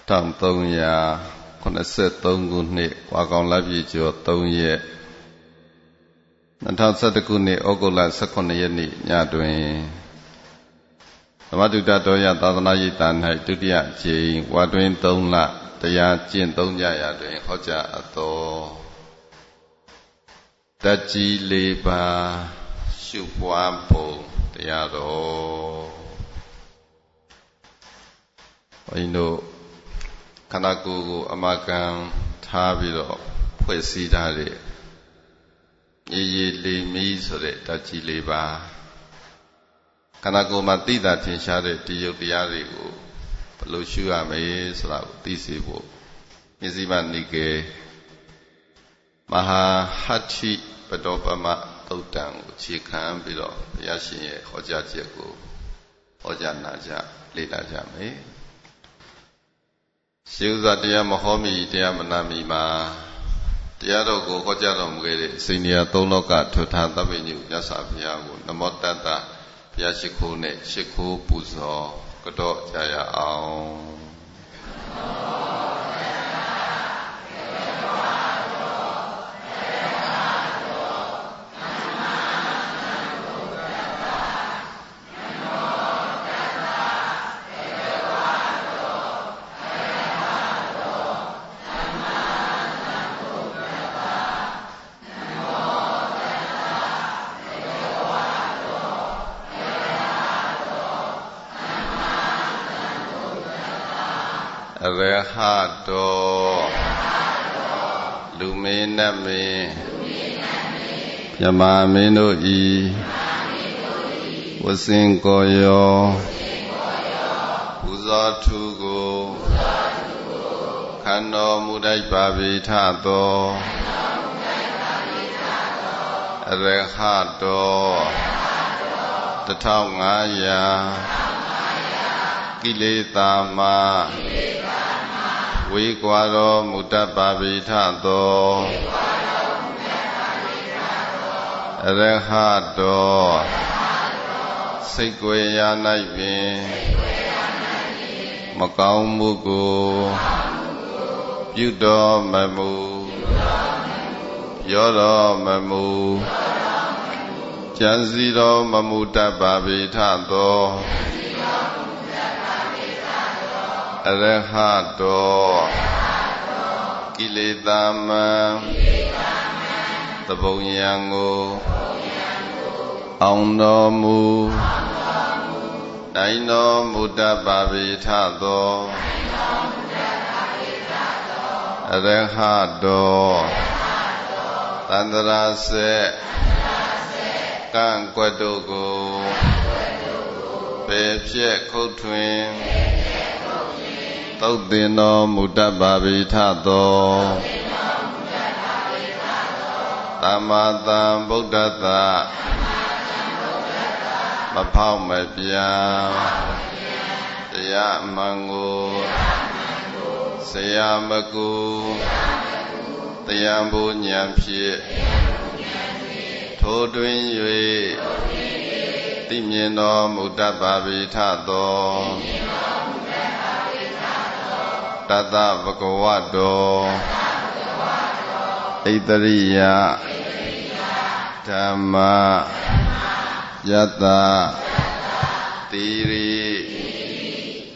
1383 ခုနှစ်ဝါကောင်လပြည့်ကျော်3ရက်2011ခုနှစ်ဩဂုတ်လ18ရက်နေ့ညတွင်ဓမ္မတုဒ္ဒတော်ရသာသနာရေးတာ၌ဒုတိယအကြိမ်ဝါတွင်3လတရားကျင့်သုံးကြရာတွင်ဟောကြားအပ်သောတတ်ကြီး၄ပါးရှုပွားပုံတရားတော်ဘုန်းကြီးတို့ခန္ဓာကိုယ်ကိုအမကန်ထားပြီးတော့ဖွဲ့စည်းထားတဲ့ရေရေလေးမီးဆိုတဲ့တတ်ကြီး၄ပါးခန္ဓာကိုယ်မှာသိတာထင်ရှားတဲ့ဒီယုတ်တရားတွေကိုဘယ်လိုရှုရမလဲဆိုတာကိုသိစေဖို့မျက်စိမှနိကေမဟာဟတ္ထိပတောပမသုတ်တံကိုခြေခံပြီးတော့ဘုရားရှင်ရဲ့ဟောကြားချက်ကိုဟောကြားနာကြလေ့လာကြမယ်ရှေးဥစွာတရားမဟောမီတရားမနာမီမှာတရားတော်ကိုဟောကြားတော်မူခဲ့တဲ့စိန်တရားသုံးလောကထွတ်ထားသဗ္ဗညုမြတ်စွာဘုရားကိုနမောတတ္တဘုရားရှိခိုးနဲ့ရှိခိုးပူဇော်ကတော့ကြရအောင်ရဟတောလူမင်းနတ်မင်းမြမမင်းတို့ဤဝစင်ကိုယောပူဇော်ထုကိုခန္တော်မူတိုက်ပါပေထသောရဟတော1500ကိလေသာမှာဝေကွာတော်မူတတ်ပါပေထသောအရဟတောစိတ်ကိုယ်ရာ၌ပင်မကောင်းမှုကိုပြုတော်မမူပြောတော်မမူကြံစည်တော်မမူတတ်ပါပေထသောအရဟတောကိလေသာမံသဘုံယံကိုအောင်တော်မူနိုင်တော်မူတတ်ပါပေထသောအရဟတောသန္တရာစေကံကွက်တို့ကိုပေဖြက်ခုတ်ထွင်သုတ်သင်တော်မူတတ်ပါပေထသောသမ္မာသမ္ဗုဒ္ဓတ္တမဖောက်မပြန်တရားမှန်ကိုဆရာမကူတရားဘုဉာဏ်ဖြင့်ထိုတွင်၍သိမြင်တော်မူတတ်ပါပေထသောတတ္တဗကဝတောဣတရိယဓမ္မယတ္တတိရိ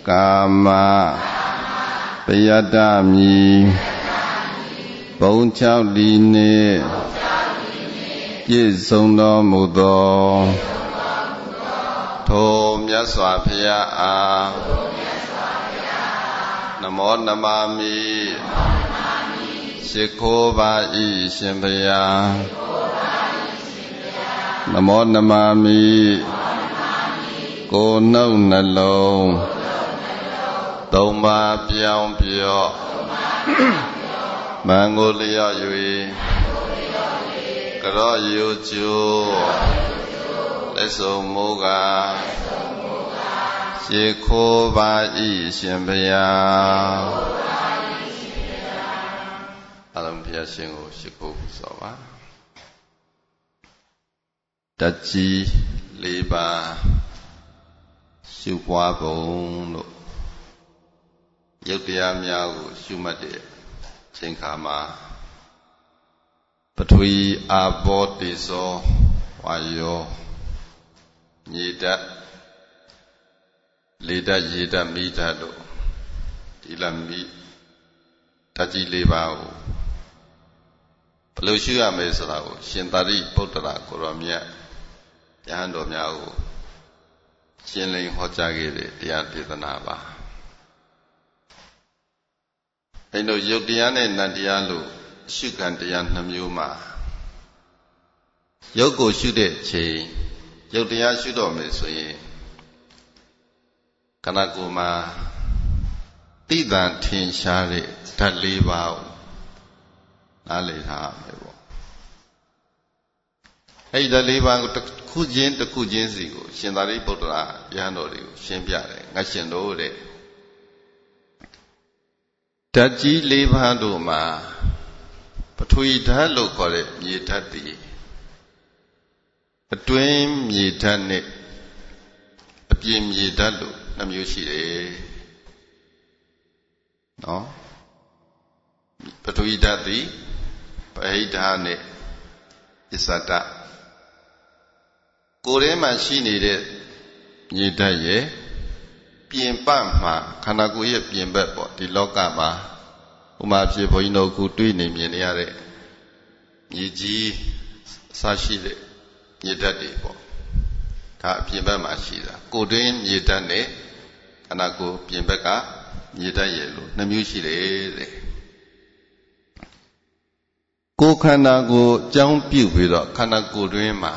ကာမပယတ္တမိဘုံ6ဒီနှင့်ပြည့်စုံတော်မူသောထိုမြတ်စွာဘုရားအားနမောနမမိရှိခိုးပါ၏ရှင်ဘုရားနမောနမမိကိုယ်နှုတ်နှလုံးသုံးပါးပြောင်းပြော့မန်ကိုလျော့၍ကရော့ယူကျိုးလက်စုံမိုးကရှိခိုးပါ၏ရှင်ဘုရားအလုံးဘုရားရှင်ကိုရှိခိုးပူဇော်ပါတတ်ကြီး၄ပါးရှုပွားပုံလို့ ယုတ်တရားများကိုရှုမှတ်တဲ့ချိန်ခါမှာပထဝီအာဘောတေဇောဝါယောမြေဓာတ်လေဓာတ်ရေဓာတ်မိဓာတ်တို့ဒီလမိဓာတ်ကြီး၄ပါးကိုဘယ်လိုရှုရမလဲဆိုတာကိုရှင်သာရိပုတ္တရာကိုရောမြတ်ယဟန်တော်များကိုရှင်းလင်းဟောကြားခဲ့တဲ့တရားဒေသနာပါအဲလိုယုတ်တရားနဲ့နတ်တရားလို့ရှုခံတရားနှမျိုးမှာယုတ်ကိုရှုတဲ့ချိန်ယုတ်တရားရှုတော့မယ်ဆိုရင်ခန္ဓာကိုယ်မှာတိတံထင်ရှားတဲ့ဓာတ်၄ပါးကိုနားလည်ထားမယ်ပေါ့အဲ့ဒီဓာတ်၄ပါးကိုတစ်ခုချင်းတစ်ခုချင်းစီကိုရှင်သာရိပုတ္တရာယဟန်တော်တွေကိုရှင်းပြတယ်ငါရှင်တို့တဲ့ဓာတ်ကြီး၄ပါးတို့မှာပထဝီဓာတ်လို့ခေါ်တဲ့မြေဓာတ်တည်အတွင်းမြေဓာတ်နဲ့အပြင်မြေဓာတ်လို့နှမျိုးရှိတယ်နော်ပထဝီဓာတ်တည်ပဟိဓာတ်နဲ့ပစ္စဒကိုယ်ထဲမှာရှိနေတဲ့မြေဓာတ်ရဲ့ပြင်ပမှာခန္ဓာကိုယ်ရဲ့ပြင်ဘက်ပေါ့ဒီလောကမှာဥမာဖြစ်ဘုန်းကြီးတို့ခုတွေ့နေမြင်နေရတဲ့မြေကြီးအစရှိတဲ့မြေဓာတ်တွေပေါ့ဒါအပြင်ဘက်မှာရှိတာကိုယ်တွင်းမြေဓာတ်နဲ့ခန္ဓာကိုယ်ပြင်ဘက်ကမြေဓာတ်ရဲ့လို့နှမျိုးရှိတယ်တဲ့ကိုယ်ခန္ဓာကိုယ်အကြောင်းပြုပြီးတော့ခန္ဓာကိုယ်တွင်းမှာ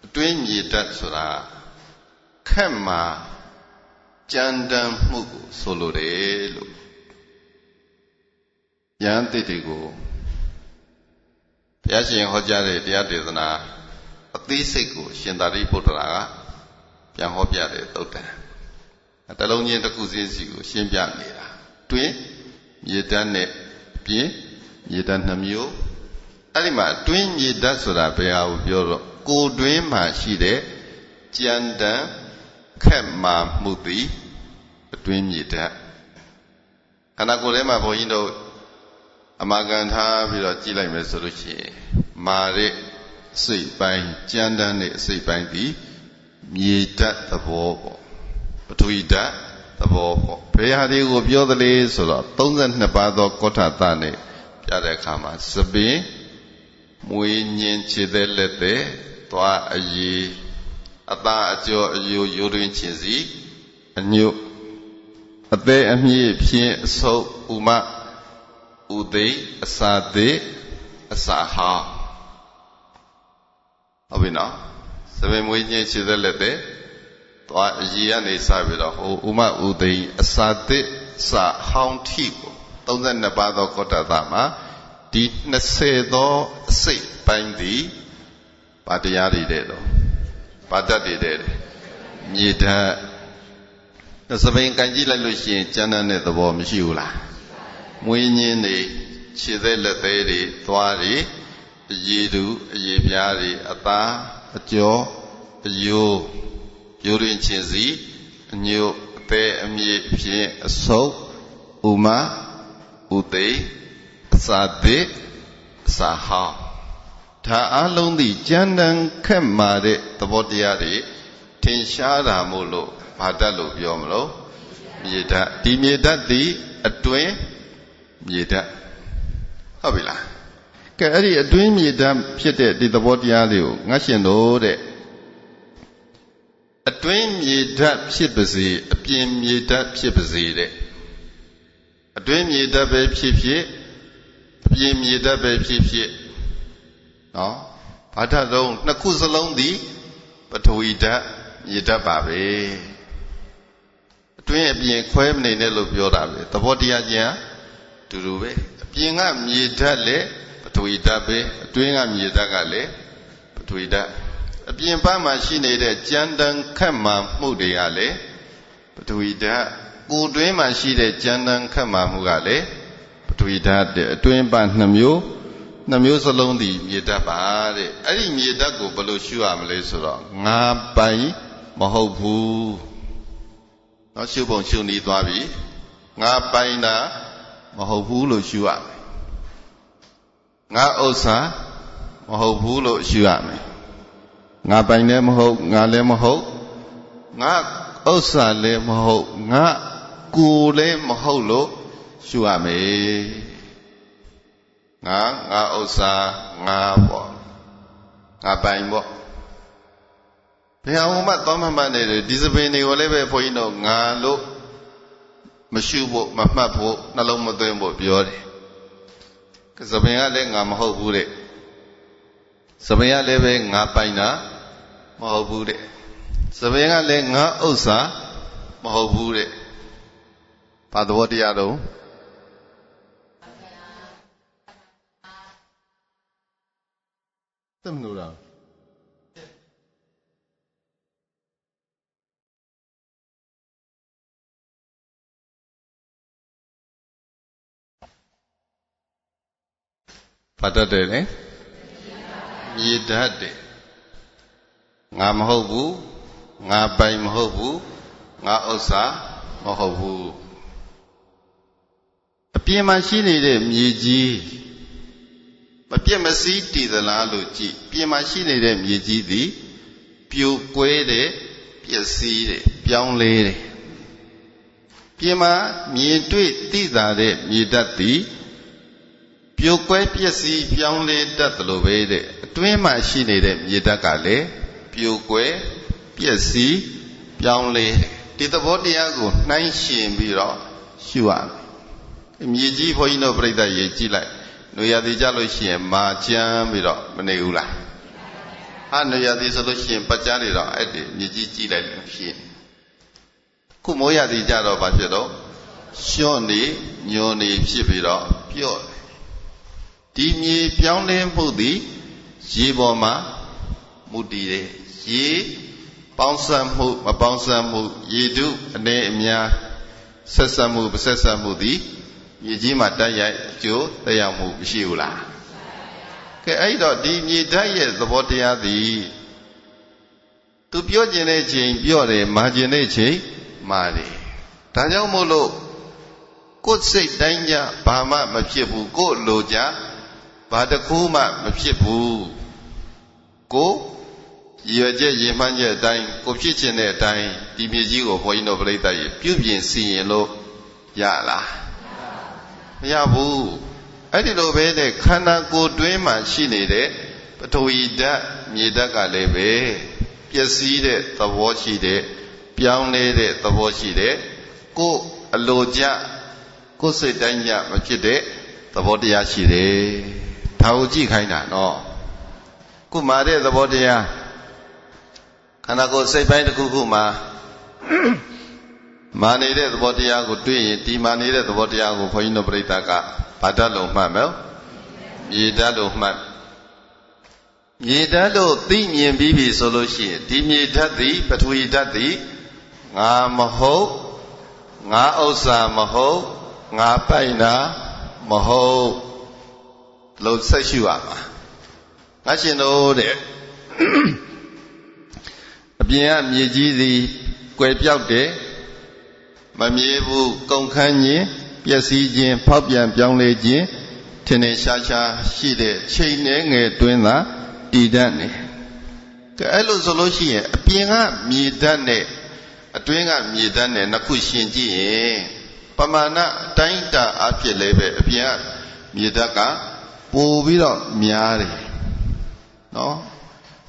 အတွင်းမြေဓာတ်ဆိုတာခက်မှာကြမ်းတမ်းမှုကိုဆိုလိုတယ်လို့ယဟန်တိတိကိုဘုရားရှင်ဟောကြားတဲ့တရားဒေသနာအသေးစိတ်ကိုရှင်သာရိပုတ္တရာကပြန်ဟောပြတဲ့သုတ်တံတလုံးချင်းတစ်ခုစီစီကိုရှင်းပြနေတာတွင်မြေဓာတ်နဲ့ပြင်မြေဓာတ်နှမျိုးအဲ့ဒီမှာတွင်းမြေဓာတ်ဆိုတာဘယ်ဟာကိုပြောတော့ကိုယ်တွင်းမှာရှိတဲ့ကြမ်းတမ်းခက်မာမှုသည်အတွင်းမြေဓာတ်ခန္ဓာကိုယ်ထဲမှာဘုန်းကြီးတို့အမာကန်ထားပြီးတော့ကြည့်လိုက်မယ်ဆိုလို့ရှိရင်မာတဲ့စိတ်ပိုင်းကြမ်းတမ်းတဲ့အစိတ်ပိုင်းသည်မြေဓာတ်သဘောပေါ့ပထဝီဓာတ်သဘောပေါ့ဘယ်ဟာတွေကိုပြောသလဲဆိုတော့32ပါးသောကောဋ္ဌသနဲ့ပြတဲ့အခါမှာစပင်မွေးညင်ခြေသက်လက်သက်သွားအยีအသားအကျော်အယိုရိုးတွင်ခြင်စီအညွတ်အသေးအမြင့်ဖြင့်အဆုပ်ဥမဥသိအစာသေးအစာဟောင်းဟုတ်ပြီနော်စပင်မွေးညင်ခြေသက်လက်သက်သွားအยีကနေစပြီးတော့ဟိုဥမဥသိအစာသေးစာဟောင်းထိကို32ပါးသောကောဋ္ဌသမှာဒီ20သောအစိတ်ပိုင်းသည်ဗာတရားတွေတဲ့တော့ဗာတတ်တွေတဲ့မြေဓာတ်စပိန်ကန်ကြည့်လိုက်လို့ရှိရင်ကျမ်းတဲ့သဘောမရှိဘူးလားမွေးညင်းတွေခြေသက်လက်သေးတွေသွားတွေအရည်တူအရည်ပြားတွေအသားအကျော်အယိုးရိုးရင်းချင်းစီအညို့အသေးအမြင့်ဖြင့်အဆုပ်ဥမဥသိအစာသေးအစာဟောင်းဒါအလုံးသည်ကြမ်းတမ်းခက်မာတဲ့သဘောတရားတွေထင်ရှားတာမို့လို့ဘာတတ်လို့ပြောမလို့မြေဓာတ်ဒီမြေဓာတ်သည်အတွင်းမြေဓာတ်ဟုတ်ပြီလားကဲအဲ့ဒီအတွင်းမြေဓာတ်ဖြစ်တဲ့ဒီသဘောတရားလေးကိုငါရှင်တို့တဲ့အတွင်းမြေဓာတ်ဖြစ်ပါစေအပြင်မြေဓာတ်ဖြစ်ပါစေတဲ့အတွင်းမြေဓာတ်ပဲဖြစ်ဖြစ်အပြင်မြေဓာတ်ပဲဖြစ်ဖြစ်နော်ဘာဓာတ်လုံးနှစ်ခုစလုံးသည်ပထဝီဓာတ်မြေဓာတ်ပါပဲအတွင်းအပြင်ခွဲမနေနဲ့လို့ပြောတာပဲသဘောတရားချင်းတူတူပဲအပြင်ကမြေဓာတ်လည်းပထဝီဓာတ်ပဲအတွင်းကမြေဓာတ်ကလည်းပထဝီဓာတ်အပြင်ဘက်မှာရှိနေတဲ့ကြမ်းတမ်းခက်မာမှုတွေကလည်းပထဝီဓာတ်ကိုယ်တွင်းမှာရှိတဲ့ကြမ်းတမ်းခက်မာမှုကလည်းပထဝီဓာတ်တဲ့အတွင်းပါ2မျိုးစလုံးသည်မြေဓာတ်ပါတဲ့အဲ့ဒီမြေဓာတ်ကိုဘယ်လိုရှုရမလဲဆိုတော့ငါပိုင်မဟုတ်ဘူးเนาะရှုပုံရှုနည်းသွားပြီ ngã bay na mà hậu phú lộ siêu ạ ngã âu sa mà hậu phú lộ siêu ạ ngã bay nè mà hậu ngã lê mà hậu ngã âu sa lê mà hậu ngã cù lê mà hậu lộ siêu ạ ngã âu sa ngã bỏ ngã bay bỏ bây giờ ông bắt tóm mà này discipline này gọi là về phải nó ngã lộ mà siêu bộ mà mập bộ nó lâu mà tôi bộ biểu đấy cái sao bây giờ lấy ngã mà hậu phú đấy sao bây giờ lấy về ngã bay na mà hậu phú đấy sao bây giờ lấy ngã âu sa mà hậu phú đấy bắt đầu đi à đâu tâm nụ nào phát được đấy gì đã đấy ngã mà hậu phú ngã bay mà hậu phú ngã âu sa mà hậu phú biến mà xí này đấy gì gì mà biến mà xí thì là lỗ gì biến mà xí này đấy gì gì biểu quê đấy biểu xí đấy biểu lệ đấy biến mà miền tuyết tí ra đấy miền đất tí biểu quê biểu xí biểu lệ đất lỗ về đấy tuyết mà xí này đấy miền đất cả đấy biểu quê biểu xí biểu lệ thì tập bát địa của nãy xem bị rõ siêu ạ miền gì phải nó phải đại gì chỉ lại người ta đi ra lối xem mà chăm bị rõ mình hiểu là người ta đi ra lối xem bắt chăm đi rõ ấy thì miền gì chỉ lại xem cứ mỗi nhà đi ra đó bao nhiêu đó xóa đi nhớ đi phía bị rõ biểu đi miền biểu lên mục đích gì bao mà mục đích đấy gì bao sam mục mà bao sam mục gì đó anh em sát sam mục đi gì chỉ mà đại giải chỗ đại giải mục siêu là cái ấy đó đi như đại giải tập bát địa thì tu biểu trên này chỉ biểu đấy mà trên này chỉ mà đấy đại giáo mô lô cốt xây đánh giá bà mà phía bù cốt lô giá bà đặc khu mà phía bù cố giờ chơi gì mà giờ đánh cố phía trên này đánh đi miền gì của hội nó phải đại biểu hiện xin lô dạ là ya bu ấy thì đồ về này khả năng cô đối mà xin này đấy bắt đầu ý đã nhị đã cả lấy về biết gì đấy tập võ gì đấy biểu này đấy tập võ gì đấy cô lô gia cô sẽ đánh giá mà chỉ đấy tập võ địa gì đấy tháo chi khai nào nó cô mà đấy tập võ địa khả năng cô sẽ bay được cô mà mà này đấy tập bát địa của tuy thì mà này đấy tập bát địa của phải nó phải ta cả bắt đầu lột mà mấy gì đã lột mà gì đã lột tí miền bí solution tí miền đất tí bắt đầu đất tí ngã mà hậu ngã âu sa mà hậu ngã bay na mà hậu lột sai siêu à mà ngã xin lô đấy biến miền gì quay biểu đấy mà miền bu công khai nhé biết gì gì pháp biến biểu lệ gì thế này xa xí đấy chơi này nghe tuyên là đi đan này cái ấy lúc rồi xí biến miền đan này tuyên miền đan này nó cứ xin gì bà mà na đánh ta áp chế lấy về biến miền đan cả bù bị đó miền này nó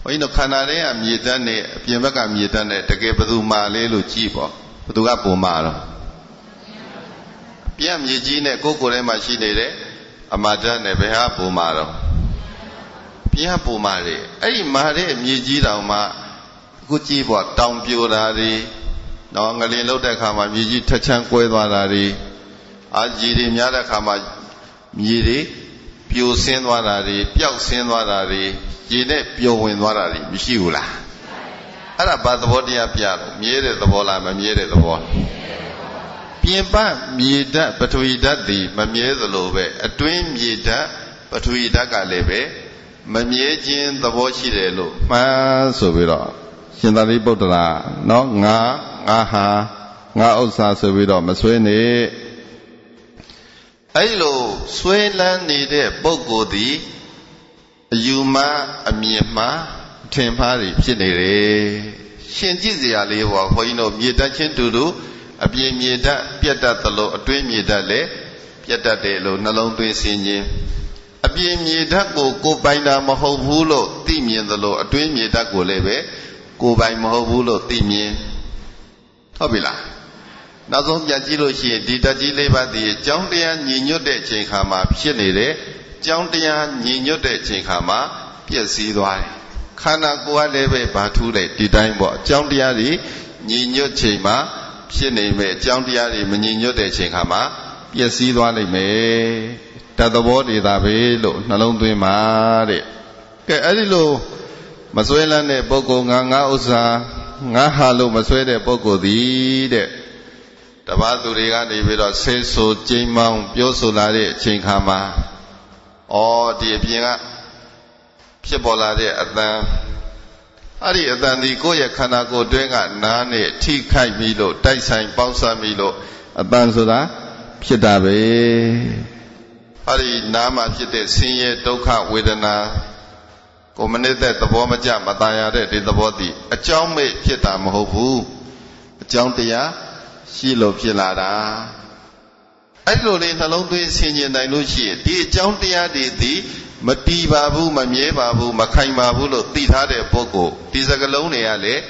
vậy nó khả năng đấy miền đan này biến bất cả miền đan này đặc biệt bắt đầu mà lấy lúc chi bỏ bắt đầu gặp bù mà rồi biến miền gì này cô này mà xin này đấy mà đan này phải hấp bù mà rồi biến bù mà đấy ấy mà đấy miền gì đâu mà cô chi bỏ đong biểu ra đi nó ngay lên lâu đại khám mà miền gì thật chẳng quay qua đi gì đi nhớ đại khám mà miền gì biểu sinh qua đi biểu sinh qua đi gì đấy biểu hiện qua đi bị siêu làအဲ့ဒါဘာသဘောတရားပြလို့မြဲတဲ့သဘောလားမမြဲတဲ့သဘောပြင်ပမြေဓာတ်ပထဝီဓာတ်ဒီမမြဲသလိုပဲအတွင်းမြေဓာတ်ပထဝီဓာတ်ကလည်းပဲမမြဲခြင်းသဘောရှိတယ်လို့မှန်းဆိုပြီးတော့ရှင်သာရိပုတ္တရာเนาะငါဟာငါဥစ္စာဆိုပြီးတော့မဆွေးနေ ấy lô xuôi lan nì đệ bốc cổ tí yu ma miền ma thiên phá thìဖြစ်နေတယ်ရှင်ကြည့်စရာလေးပေါ့ခွန်ကြီးတို့မြေတတ်ချင်းတူတူအပြင်မြေတတ်ပြတ်တတ်သလိုအတွင်းမြေတတ်လည်းပြတ်တတ်တယ်လို့နှလုံးသွင်းစင်ခြင်းအပြင်မြေတတ်ကိုပိုင်တာမဟုတ်ဘူးလို့သိမြင်သလိုအတွင်းမြေတတ်ကိုလည်းပဲကိုပိုင်မဟုတ်ဘူးလို့သိမြင်ဟုတ်ပြီလားနောက်ဆုံးပြန်ကြည့်လို့ရှိရင်ဒီတတ်ကြီးလေးပါးဒီအကြောင်းတရားညီညွတ်တဲ့အချိန်ခါမှာဖြစ်နေတယ်အကြောင်းတရားညီညွတ်တဲ့အချိန်ခါမှာပျက်စီးသွားတယ်ခန္ဓာကိုယ်ကလည်းပဲဘာထူးလိုက်ဒီတိုင်းပေါ့အကြောင်းတရားတွေညီညွတ်ချိန်မှာဖြစ်နေမယ်အကြောင်းတရားတွေမညီညွတ်တဲ့ချိန်ခါမှာပျက်စီးသွားလိမ့်မယ်တသဘောတွေသာပဲလို့နှလုံးသွင်းပါတဲ့ကဲအဲ့ဒီလိုမစွဲလန်းတဲ့ပုဂ္ဂိုလ်ငါဥစ္စာငါဟာလို့မစွဲတဲ့ပုဂ္ဂိုလ်သည်တဲ့တပါးသူတွေကနေပြီးတော့ဆဲဆိုကြိမ်မောင်းပြောဆိုလာတဲ့အချိန်ခါမှာဒီအပြင်ကဖြစ်ပေါ်လာတဲ့အတန်အဲ့ဒီအတန်ဒီကိုယ့်ရဲ့ခန္ဓာကိုယ်တွင်းကနားနဲ့ထိခိုက်ပြီးလို့တိုက်ဆိုင်ပေါင်းစပ်ပြီးလို့အတန်ဆိုတာဖြစ်တာပဲအဲ့ဒီနားမှာဖြစ်တဲ့ဆင်းရဲဒုက္ခဝေဒနာကိုမနစ်တဲ့သဘောမကျမตายရတဲ့ဒီသဘောတည်းအကြောင်းမဲ့ဖြစ်တာမဟုတ်ဘူးအကြောင်းတရားရှိလို့ဖြစ်လာတာအဲ့လိုလေးနှလုံးသွင်းဆင်ခြင်နိုင်လို့ရှိရင်ဒီအကြောင်းတရားတွေသည်မတီးပါဘူးမမြဲပါဘူးမခိုင်ပါဘူးလို့သိထားတဲ့ပုဂ္ဂိုလ်ဒီစကလုံးတွေကလည်း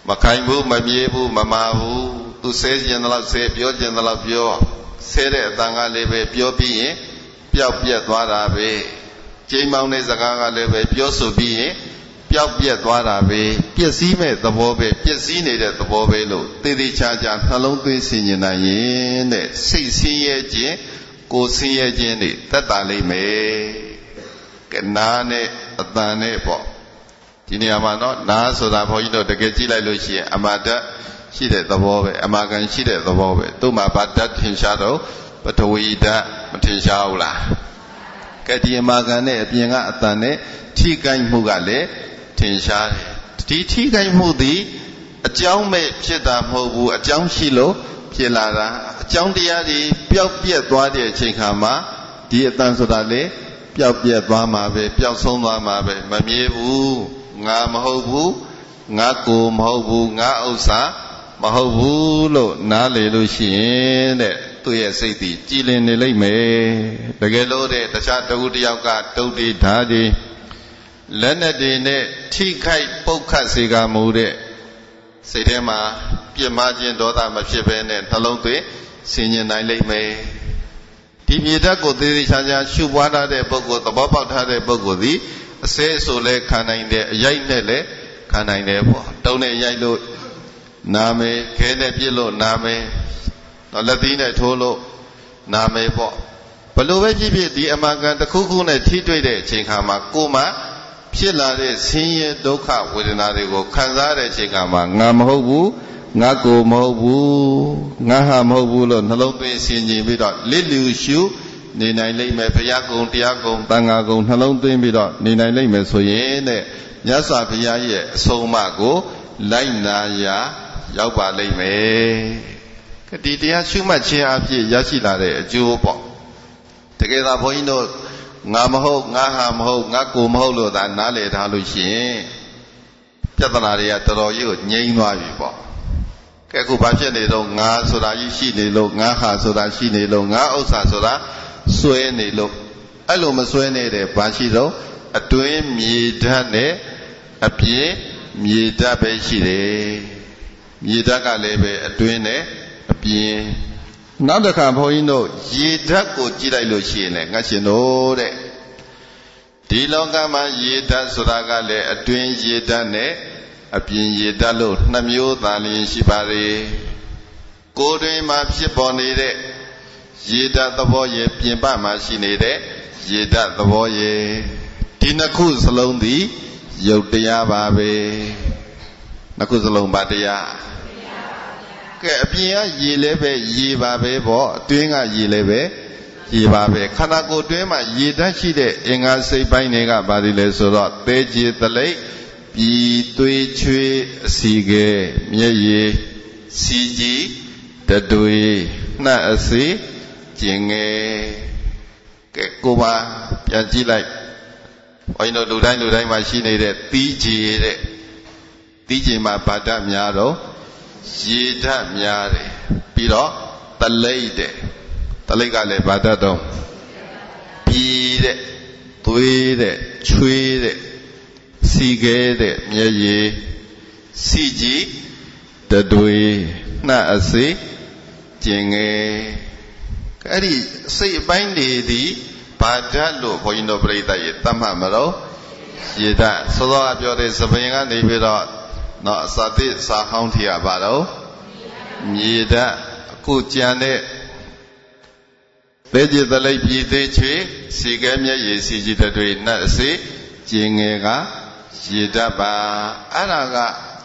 မခိုင်ဘူးမမြဲဘူးမမာဘူးသူဆဲခြင်းတော့ဆဲပြောခြင်းတော့ပြောဆဲတဲ့အတန်ကလည်းပဲပြောပြီးရင်ပျောက်ပြက်သွားတာပဲကျိမ်းမောင်းတဲ့စကားကလည်းပဲပြောဆိုပြီးရင်ပျောက်ပြက်သွားတာပဲပျက်စီးမဲ့သဘောပဲပျက်စီးနေတဲ့သဘောပဲလို့သေသေးချာချာနှလုံးသွင်းဆင်ခြင်နိုင်ရင်တဲ့စိတ်ဆင်းရဲခြင်းကိုယ်ဆင်းရဲခြင်းတွေတက်တာလိမ့်မယ်ကနာနဲ့အတန်နဲ့ပေါ့ဒီနေရာမှာတော့နာဆိုတာဘုန်းကြီးတို့တကယ်ကြည့်လိုက်လို့ရှိရင်အမာတရှိတဲ့သဘောပဲအမာကန်ရှိတဲ့သဘောပဲသူ့မှာဗတ္တထင်ရှားတော့ပထဝီဓာတ်မထင်ရှားဘူးလားကဲဒီအမာကန်နဲ့အပြင်ကအတန်နဲ့ထိကိုက်မှုကလည်းထင်ရှားတယ်ဒီထိကိုက်မှုသည်အကြောင်းမဲ့ဖြစ်တာမဟုတ်ဘူးအကြောင်းရှိလို့ဖြစ်လာတာအကြောင်းတရားတွေပျောက်ပြက်သွားတဲ့အချိန်ခါမှာဒီအတန်ဆိုတာလေပျောက်ပြက်သွားမှာပဲပျောက်ဆုံးသွားမှာပဲမမြဲဘူးငါမဟုတ်ဘူးငါကိုမဟုတ်ဘူးငါဥစ္စာမဟုတ်ဘူးလို့နားလေလို့ရှိရင်တဲ့သူ့ရဲ့စိတ်တည်ကြည်လင်နေလိမ့်မယ်တကယ်လို့တဲ့တခြားတခုတယောက်ကတုတ်တိဓာတ်တွေလက်နဲ့တွေနဲ့ထိခိုက်ပုတ်ခတ်စေကမူတဲ့စိတ်ထဲမှာပြင်းမာခြင်းဒေါသမဖြစ်ဘဲနဲ့နှလုံးသွင်းဆင်ញင်နိုင်လိမ့်မယ်ဒီမြေဓာတ်ကိုသေသေးချာချာရှုပွားထားတဲ့ပုဂ္ဂိုလ်သဘောပေါက်ထားတဲ့ပုဂ္ဂိုလ်သည်အစဲဆိုလဲခံနိုင်တယ်အရိုက်နဲ့လည်းခံနိုင်တယ်ပေါ့တုံးနဲ့ရိုက်လို့နာမယ်ခဲနဲ့ပြစ်လို့နာမယ်လက်သီးနဲ့ထိုးလို့နာမယ်ပေါ့ဘလို့ပဲဖြစ်ဖြစ်ဒီအမှန်ကန်တစ်ခုခုနဲ့ထိတွေ့တဲ့အချိန်ခါမှာကိုယ်မှဖြစ်လာတဲ့ဆင်းရဲဒုက္ခဝေဒနာတွေကိုခံစားတဲ့အချိန်ခါမှာငါမဟုတ်ဘူးငါကိုမဟုတ်ဘူးငါဟာမဟုတ်ဘူးလို့နှလုံးသွင်းဆင်ခြင်ပြီးတော့လစ်လျူရှုနေနိုင်လိမ့်မယ်ဘုရားကုံတရားကုံသံဃာကုံနှလုံးသွင်းပြီးတော့နေနိုင်လိမ့်မယ်ဆိုရင်တဲ့မြတ်စွာဘုရားရဲ့အဆုံးအမကိုလိုက်နာရာရောက်ပါလိမ့်မယ်ဒီတရားရှုမှတ်ခြင်းအဖြစ်ရရှိလာတဲ့အကျိုးပေါ့တကယ်သာဘုန်းကြီးတို့ငါမဟုတ်ငါဟာမဟုတ်ငါကိုမဟုတ်လို့သာနားလည်ထားလို့ရှိရင်ပြဿနာတွေကတော်တော်ကြီးကိုငြိမ်းသွားပြီပေါ့ကဲအခုဘာဖြစ်နေတော့ငါဆိုတာကြီးရှိနေလို့ငါဟာဆိုတာရှိနေလို့ငါဥစ္စာဆိုတာစွဲနေလို့အဲ့လိုမစွဲနေတဲ့ဘာရှိတော့အတွင်းမြေဓာတ်နဲ့အပြင်မြေဓာတ်ပဲရှိတယ်မြေဓာတ်ကလည်းပဲအတွင်းနဲ့အပြင်နောက်တစ်ခါဘုန်းကြီးတို့ရေဓာတ်ကိုကြည့်လိုက်လို့ရှိရင်လည်းငါရှင်တို့တဲ့ဒီလောကမှာရေဓာတ်ဆိုတာကလည်းအတွင်းရေဓာတ်နဲ့အပြင်ရေဓာတ်လို့နှစ်မျိုးသာလျှင်ရှိပါလေကိုယ်တွင်မှာဖြစ်ပေါ်နေတဲ့ရေဓာတ်သဘောရဲ့ပြင်ပမှာရှိနေတဲ့ရေဓာတ်သဘောရဲ့ဒီနှစ်ခုစလုံးသည်ယုတ်တရားပါပဲနှစ်ခုစလုံးပါတရားကဲအပြင်ကရေလည်းပဲရေပါပဲပေါ့အတွင်းကရေလည်းပဲရေပါပဲခန္ဓာကိုယ်တွင်းမှာရေဓာတ်ရှိတဲ့အင်္ဂါစိတ်ပိုင်းတွေကဘာတွေလဲဆိုတော့သဲကြည်သလိပ်ပြည်သွေးချွေးအစီကဲမျက်ရည်စီကြည်တတွေနှက်အစီ ကျင်ငယ်ကဲကိုပါပြန်ကြည့်လိုက်ဘုန်းကြီးတို့လူတိုင်းမှာရှိနေတဲ့သီးကြည်တဲ့သီးကြည်မှာဗာဒများတော့ရေဓာတ်များတယ်ပြီးတော့တလိပ်တဲ့တလိပ်ကလည်းဗာဒတော့ပြီးတဲ့သွေးတဲ့ချွေးတဲ့စီခဲတဲ့မျက်ရည်စီကြီးတတွေနှက်အစေးကျင်ငယ်အဲ့ဒီစိတ်အပိုင်းတွေဒီဘာဓာတ်လို့ဘုန်းကြီးတို့ပြိဿရဲ့တတ်မှတ်မလို့ရေဓာတ်စောစောကပြောတဲ့သဘင်ကနေပြီးတော့နော်အစာတိစာဟောင်းထီရပါတော့မြေဓာတ်အခုကြံတဲ့သေจิตတလိပ်ပြည်သေးချွေစီကဲမျက်ရည်စီကြီးတွေနှက်အစေးကျင်ငယ်ကရေဓာတ်ပါအဲ့ဒါက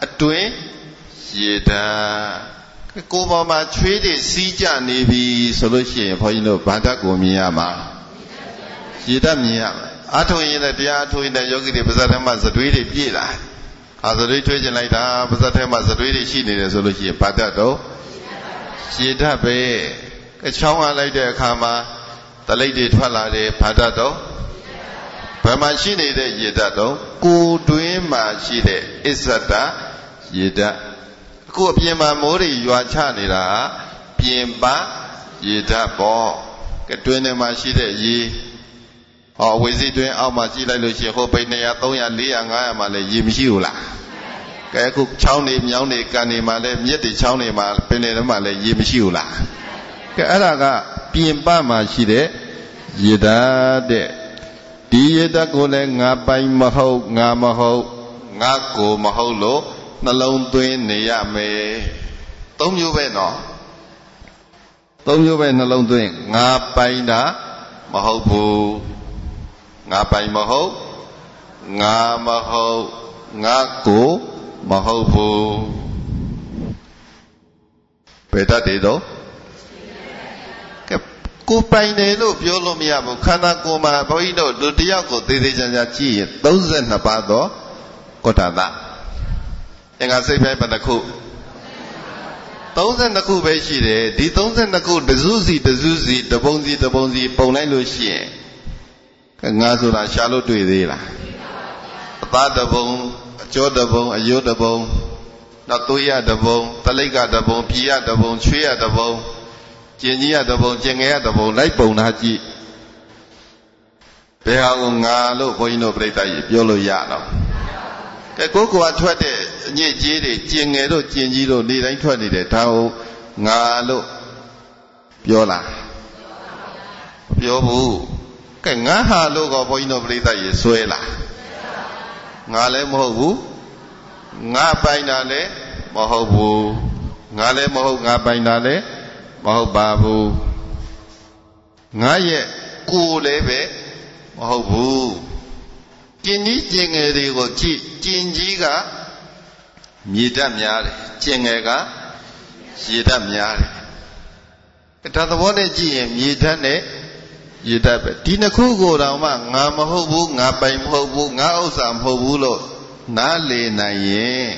အတွင်းရေဓာတ်ကိုယ်ပေါ်မှာချွေးတွေစီးကြနေပြီဆိုလို့ရှိရင်ဘုန်းကြီးတို့ဘာဓာတ်ကိုမြင်ရမှာရေဓာတ်မြင်ရမှာအထုံရင်လည်းတရားအထုံရင်လည်းယောဂီတွေပါဇက်ထဲမှာဇတွေးတွေပြည့်လာဇတွေးထွေးကျင်လိုက်တာပါဇက်ထဲမှာဇတွေးတွေရှိနေတယ်ဆိုလို့ရှိရင်ဘာဓာတ်တော့ရေဓာတ်ပဲချောင်းရလိုက်တဲ့အခါမှာတလိပ်တွေထွက်လာတယ်ဘာဓာတ်တော့ဘယ်မှာရှိနေတဲ့ရေဓာတ်တော့ကိုယ်တွင်းမှာရှိတဲ့အစ္ဆဒရေဓာတ်အခုအပြင်မှာမိုးတွေရွာချနေတာပြင်ပရေဓာတ်ပေါ့ကတွင်းထဲမှာရှိတဲ့ရေဝေစီတွင်းအောက်မှာကြည့်လိုက်လို့ရှိရင်ဟိုပိန်200 300 400 500မှာလည်းရေမရှိဘူးလားကဲအခုချောင်းတွေမြောင်းတွေကန်တွေမှာလည်းမြစ်တွေချောင်းတွေမှာပင်တွေထဲမှာလည်းရေမရှိဘူးလားကဲအဲ့ဒါကပြင်ပမှာရှိတဲ့ရေဓာတ်တဲ့ဒီရေဓာတ်ကိုလည်းငါပိုင်မဟုတ်ငါမဟုတ်ငါကိုမဟုတ်လို့နှလုံးသွင်းနေရမယ်၃မျိုးပဲနော်၃မျိုးပဲနှလုံးသွင်းငါပိုင်တာမဟုတ်ဘူးငါပိုင်မဟုတ်ငါမဟုတ်ငါကိုမဟုတ်ဘူးဘယ်တတ်တယ်တော့ကိုပိုင်တယ်လို့ပြောလို့မရဘူးခန္ဓာကိုယ်မှာဘုန်းကြီးတို့လူတယောက်ကိုသေသေးချာချာကြည့်ရင်32ပါးသောကောဋ္ဌာအင်္ဂါစိတ်ပိုင်းဘယ်နှခု32ခုပဲရှိတယ်ဒီ32ခုတစုစီတစုစီတပုံစီတပုံစီပုံလိုက်လို့ရှိရင်ငါဆိုတာရှားလို့တွေ့သေးလားအသားတပုံအကျော်တပုံအယိုးတပုံနောက်သွေးရတပုံတလိပ်ကတပုံပြည်ရတပုံချွေးရတပုံကျင်ကြီးရတပုံကျင်ငယ်ရတပုံလိုက်ပုံထားကြည့်ဘယ်ဟာကိုငါလို့ဘုန်းကြီးတို့ပြိဿကြီးပြောလို့ရတော့ကဲကိုကထွက်တဲ့အညစ်အကြေးတွေကျင်ငယ်တို့ကျင်ကြီးတို့နေတိုင်းထွက်နေတယ်ဒါကိုငါလို့ပြောလားပြောဘူးကဲငါဟာလို့ကဘုန်းကြီးတို့ပြိဿကြီးဆွဲလားငါလည်းမဟုတ်ဘူးငါပိုင်တာလည်းမဟုတ်ဘူးငါလည်းမဟုတ်ငါပိုင်တာလည်းမဟုတ်ပါဘူးငါရဲ့ကိုယ်လည်းပဲမဟုတ်ဘူးကျင်ကြီးကျင်ငယ်တွေကိုကြည့်ကျင်ကြီးကမြေဓာတ်များတယ်ကျင်ငယ်ကရေဓာတ်များတယ်ဒါသဘောနဲ့ကြည့်ရင်မြေဓာတ်နဲ့ရေဓာတ်ပဲဒီနှစ်ခုကိုတောင်မှငါမဟုတ်ဘူးငါပိုင်မဟုတ်ဘူးငါဥစ္စာမဟုတ်ဘူးလို့နားလေနိုင်ရင်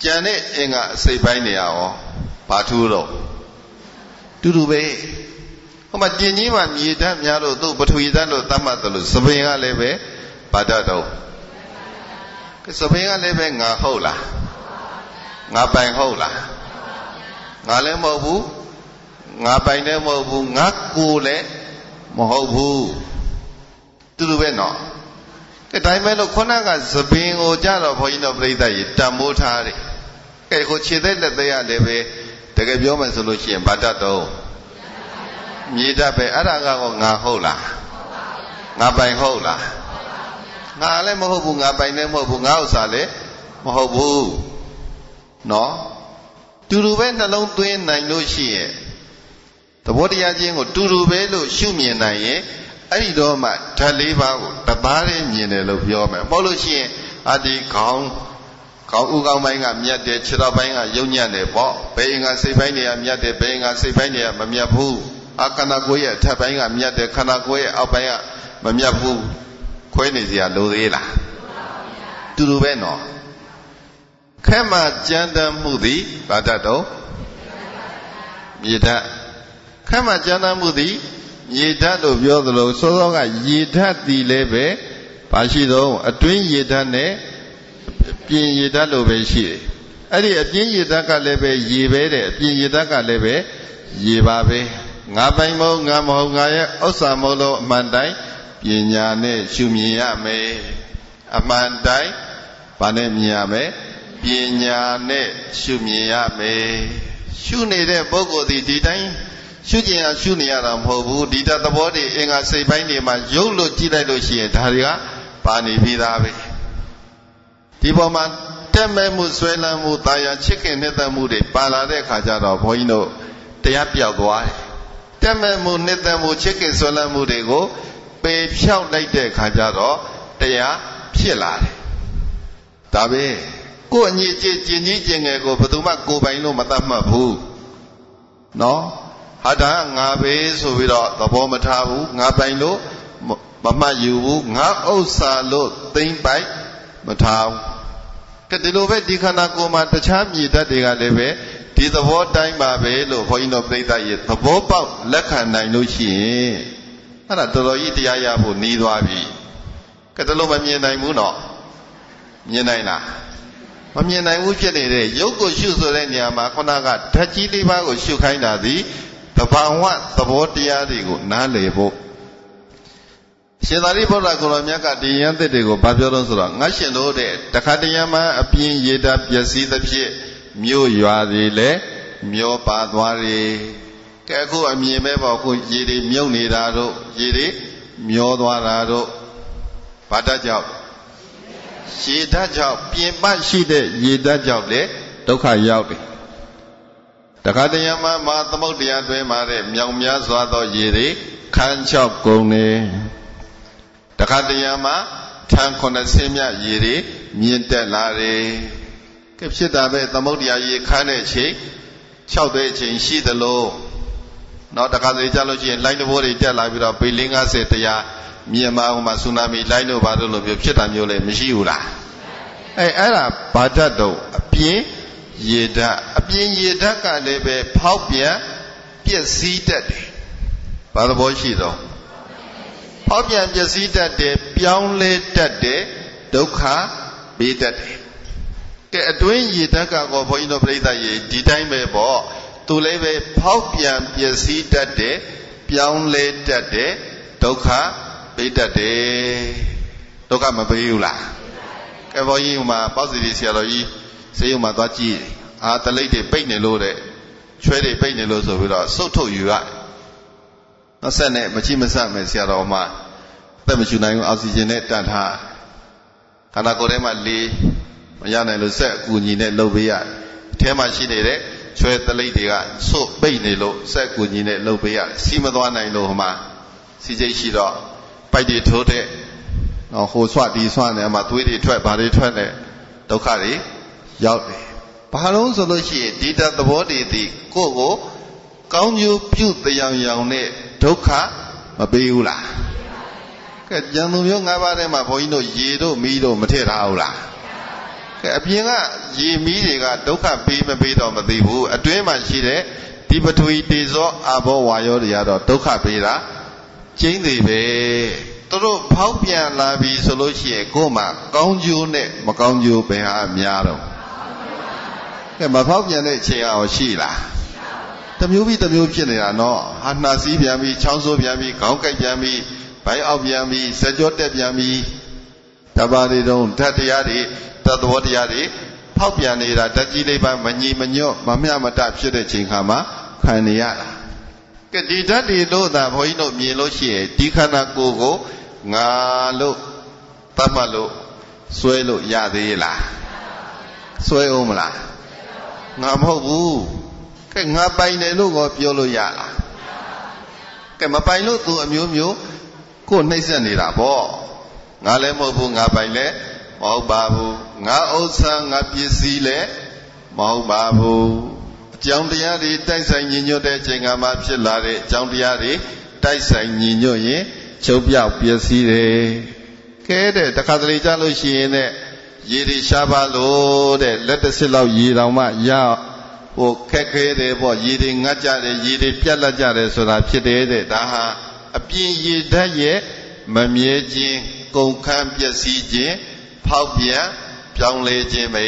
ကြံတဲ့အင်္ဂါအစိတ်ပိုင်းတွေရောဘာထူးတော့တူတူပဲဟိုမှာကျင်ကြီးမှာမြေဓာတ်များလို့သူ့ပထဝီဓာတ်လို့သတ်မှတ်တယ်လို့သဘင်ကလည်းပဲဘာဓာတ်တော့သဘင်ကလည်းပဲငါဟုတ်လားငါပိုင်ဟုတ်လားငါလည်းမဟုတ်ဘူးငါပိုင်လည်းမဟုတ်ဘူးငါကိုယ်လည်းမဟုတ်ဘူးတူတူပဲနော်ကဲဒါပေမဲ့လို့ခုနကသဘင်ကိုကြတော့ဘုန်းကြီးတို့ပြိဿကြီးတန်မိုးထားတယ်ကဲကိုခြေသက်လက်သက်ရလည်းပဲတကယ်ပြောမယ်ဆိုလို့ရှိရင်ဘာဓာတ်တော့မြေဓာတ်ပဲအဲ့ဒါကတော့ငါဟုတ်လားငါပိုင်ဟုတ်လားငါလည်းမဟုတ်ဘူးငါပိုင်လည်းမဟုတ်ဘူးငါဥစ္စာလည်းမဟုတ်ဘူးနော်တူတူပဲနှလုံးသွင်းနိုင်လို့ရှိရင်သဘောတရားချင်းကိုတူတူပဲလို့ရှုမြင်နိုင်ရင်အဲ့ဒီတော့မှဓာတ်၄ပါးကိုတသားတည်းမြင်တယ်လို့ပြောမယ်မဟုတ်လို့ရှိရင်ဒီခေါင်းဥကောင်းပိုင်းကမြတ်တယ်ခြေတော်ပိုင်းကယုံညံ့တယ်ပေါ့ဘယ်အင်္ဂါစိတ်ပိုင်းတွေကမြတ်တယ်ဘယ်အင်္ဂါစိတ်ပိုင်းတွေကမမြတ်ဘူးခန္ဓာကိုယ်ရဲ့အထက်ပိုင်းကမြတ်တယ်ခန္ဓာကိုယ်ရဲ့အောက်ပိုင်းကမမြတ်ဘူးခွဲနေစရာလိုသေးလားတူတူပဲနော်ခဲမှကြမ်းတမ်းမှုသည်ဘာတတ်တော့မြေဓာတ် ခမ်းမှကျမ်းသာမှုသည်ရေဓာတ်လို့ပြောသလိုစောစောကရေဓာတ်သည်လည်းပဲဘာရှိတော့အတွင်းရေဓာတ်နဲ့ပြင်ရေဓာတ်လို့ပဲရှိတယ်အဲ့ဒီအပြင်းရေဓာတ်ကလည်းပဲရေပဲတဲ့အပြင်ရေဓာတ်ကလည်းပဲရေပါပဲငါပိုင်မဟုတ်ငါမဟုတ်ငါရဲ့ဥစ္စာမဟုတ်လို့အမှန်တိုင်းပညာနဲ့ရှုမြင်ရမယ်အမှန်တိုင်းဘာနဲ့မြင်ရမယ်ပညာနဲ့ရှုမြင်ရမယ်ရှုနေတဲ့ပုဂ္ဂိုလ်ဒီတိုင်းရှုကျင်ရရှုနေရတာမဟုတ်ဘူးဒီတသဘောတွေအင်္ဂါစိတ်ပိုင်းတွေမှာရုပ်လို့ကြည့်လိုက်လို့ရှိရင်ဒါတွေကပါနေပြီးသားပဲဒီပေါ်မှာတက်မဲ့မှုဆွဲလန်းမှုတာယာချစ်ခင်နှစ်သက်မှုတွေပါလာတဲ့ခါကျတော့ဘုန်းကြီးတို့တရားပြောက်သွားတယ်တက်မဲ့မှုနှစ်သက်မှုချစ်ခင်ဆွဲလန်းမှုတွေကိုပေဖြောက်လိုက်တဲ့ခါကျတော့တရားဖြစ်လာတယ်ဒါပဲကိုယ်အညီကျင့်ကြီးကျင့်ငယ်ကိုဘယ်သူမှကိုယ်ပိုင်လို့မသတ်မှတ်ဘူးနော်ဟာဒါငါပဲဆိုပြီးတော့သဘောမထားဘူးငါပိုင်လို့မမှတ်ယူဘူးငါဥစ္စာလို့သိမ့်ပိုက်မထားဘူးကဲဒီလိုပဲဒီခန္ဓာကိုယ်မှာတခြားမြည်တတ်တွေကလည်းပဲဒီသဘောတိုင်းပါပဲလို့ဘုန်းကြီးတို့ပြိဿရဲ့သဘောပေါက်လက်ခံနိုင်လို့ရှိရင်အဲ့ဒါတော်တော်ကြီးတရားရဖို့နီးသွားပြီကဲတလို့မမြင်နိုင်ဘူးနော်မြင်နိုင်လားမမြင်နိုင်ဘူးဖြစ်နေတဲ့ရုပ်ကိုရှုဆိုတဲ့နေရာမှာခုနကဓာတ်ကြီးလေးပါးကိုရှုခိုင်းတာသည်တဘာဝသဘောတရားတွေကိုနားလည်ဖို့ရှင်သာရိပုတ္တရာကိုယ်တော်မြတ်ကဒီယံသစ်တွေကိုဘာပြောလို့ဆိုတော့ငါရှင်တို့တဲ့တခါတရံမှာအပြင်းရေတာပျက်စီးသဖြင့်မြို့ရွာတွေလည်းမျောပါသွားတယ်ကဲအခုအမြင်ပဲပေါ့ခုရေတွေမြုပ်နေတာတို့ရေတွေမျောသွားတာတို့ဘာတတ်ကြောင့်ရေဓာတ်ကြောင့်ပြင်ပရှိတဲ့ရေဓာတ်ကြောင့်လေဒုက္ခရောက်တယ်တခါတရံမှာမဟာသမုဒ္ဒရာတွင်မှာတဲ့မြောင်များစွာသောရေတွေခန်းချောက်ကုန်နေတခါတရံမှာထန်း90မြရေတွေမြင့်တက်လာတယ်ကဲဖြစ်တာပဲသမုဒ္ဒရာရေခန်းတဲ့အချိန်6တဲ့အချိန်ရှိသလိုနောက်တခါတလေကြာလို့ရှိရင်လိုင်းတဘိုးတွေတက်လာပြီးတော့ပေ50တရားမြန်မာဟိုမှာဆူနာမီလိုင်းတို့ဘာလို့လို့မျိုးဖြစ်တာမျိုးလည်းမရှိဘူးလားအဲ့ဒါဘာဓာတ်တော့အပြင်းရေဓာတ်အပြင်းရေဓာတ်ကလည်းပဲဖောက်ပြန်ပျက်စီးတတ်တယ်ဘာသဘောရှိတော့ဖောက်ပြန်ပျက်စီးတတ်တယ်ပြောင်းလဲတတ်တယ်ဒုက္ခပေးတတ်တယ်ကဲအတွင်းရေဓာတ်ကောဘုန်းကြီးတို့ပြိဿရေဒီတိုင်းပဲပေါ့သူလည်းပဲဖောက်ပြန်ပျက်စီးတတ်တယ်ပြောင်းလဲတတ်တယ်ဒုက္ခပေးတတ်တယ်ဒုက္ခမပေးဘူးလားကဲဘုန်းကြီးဟိုမှာပေါ့စီဆရာတော်ကြီးဈေးဥမှာသွားကြည့်တလိပ်တွေပိတ်နေလို့တဲ့ချွဲတွေပိတ်နေလို့ဆိုပြီးတော့စုတ်ထုတ်ယူရတယ်နောက်ဆက်နဲ့မချိမဆမယ်ဆရာတော်မှာသက်မရှူနိုင်ဘူးအောက်ဆီဂျင်နဲ့တန်ထားခန္ဓာကိုယ်ထဲမှာလေမရနိုင်လို့ဆက်အကူညီနဲ့လှုပ်ပေးရတယ်အထဲမှာရှိနေတဲ့ချွဲတလိပ်တွေကစုတ်ပိတ်နေလို့ဆက်အကူညီနဲ့လှုပ်ပေးရတယ်စီးမသွားနိုင်လို့ဟိုမှာစီစိတ်ရှိတော့ပိုက်တွေထိုးတဲ့ဟိုဆွဒီဆွနေမှာသွေးတွေထွက်ဘာတွေထွက်နေဒုက္ခတွေရောက်တယ်ဘာလို့ဆိုလို့ရှိရင်ဒီတသဘောတည်သည်ကိုယ့်ကိုကောင်းကျိုးပြုတရားရောင်နဲ့ဒုက္ခမပေးဘူးလားကဲဉာဏ်သူမျိုး၅ပါးထဲမှာဘုန်းကြီးတို့ရေတို့မီးတို့မထည့်ထားဘူးလားကဲအပြင်ကရေမီးတွေကဒုက္ခပေးမပေးတော့မသိဘူးအတွင်းမှာရှိတဲ့ဒီပထဝီတေဇောအာဘောဝါယောတွေကတော့ဒုက္ခပေးတာကျင်းသေးပဲသူတို့ဖောက်ပြန်လာပြီဆိုလို့ရှိရင်ကိုယ်မှာကောင်းကျိုးနဲ့မကောင်းကျိုးဘယ်ဟာများတော့ကဲမဖောက်ပြန်တဲ့အချိန်အောင်ရှိလားတမျိုးပြီးတမျိုးဖြစ်နေတာနော်ဟာနှာစီးပြန်ပြီးချောင်းဆိုးပြန်ပြီးခေါင်းကိုက်ပြန်ပြီးဘိုင်းအောက်ပြန်ပြီးစကြောတက်ပြန်ပြီးတပါးတွေတုံးဓာတ်တရားတွေတသဘောတရားတွေဖောက်ပြန်နေတာဓာတ်ကြီးလေးပါမညီမညွတ်မမျှမတဖြစ်တဲ့ချိန်ခါမှာခံနေရတာကဲဒီဓာတ်တွေလို့သာဘုန်းကြီးတို့မြင်လို့ရှိရင်ဒီခန္ဓာကိုယ်ကိုငါလို့တတ်မှတ်လို့စွဲလို့ရသေးလားစွဲအောင်မလားငါမဟုတ်ဘူးကဲငါပိုင်တယ်လို့ကိုပြောလို့ရလားကဲမပိုင်လို့သူအမျိုးမျိုးကိုနှိမ့်ဆက်နေတာပေါ့ငါလည်းမဟုတ်ဘူးငါပိုင်လည်းမဟုတ်ပါဘူးငါဥစ္စာငါပစ္စည်းလည်းမဟုတ်ပါဘူးအကြောင်းတရားတွေတိုက်ဆိုင်ညီညွတ်တဲ့အချိန်ကမှဖြစ်လာတဲ့အကြောင်းတရားတွေတိုက်ဆိုင်ညီညွတ်ရင်ချုပ်ပြောက်ပျက်စီးတယ်ကဲတဲ့တခါတလေကြားလို့ရှိရင်တဲ့ရေတွေရှားပါလို့တဲ့လက်တစ်စစ်လောက်ရေတောင်မှရ ခက်ခဲတယ်ပေါ့ရေတွေငတ်ကြတယ်ရေတွေပြတ်လက်ကြတယ်ဆိုတာဖြစ်တယ်တဲ့ဒါဟာအပြင်ရေဓာတ်ရဲ့မမြဲခြင်းကုန်ခန်းပျက်စီးခြင်းဖောက်ပြန်ပြောင်းလဲခြင်းပဲ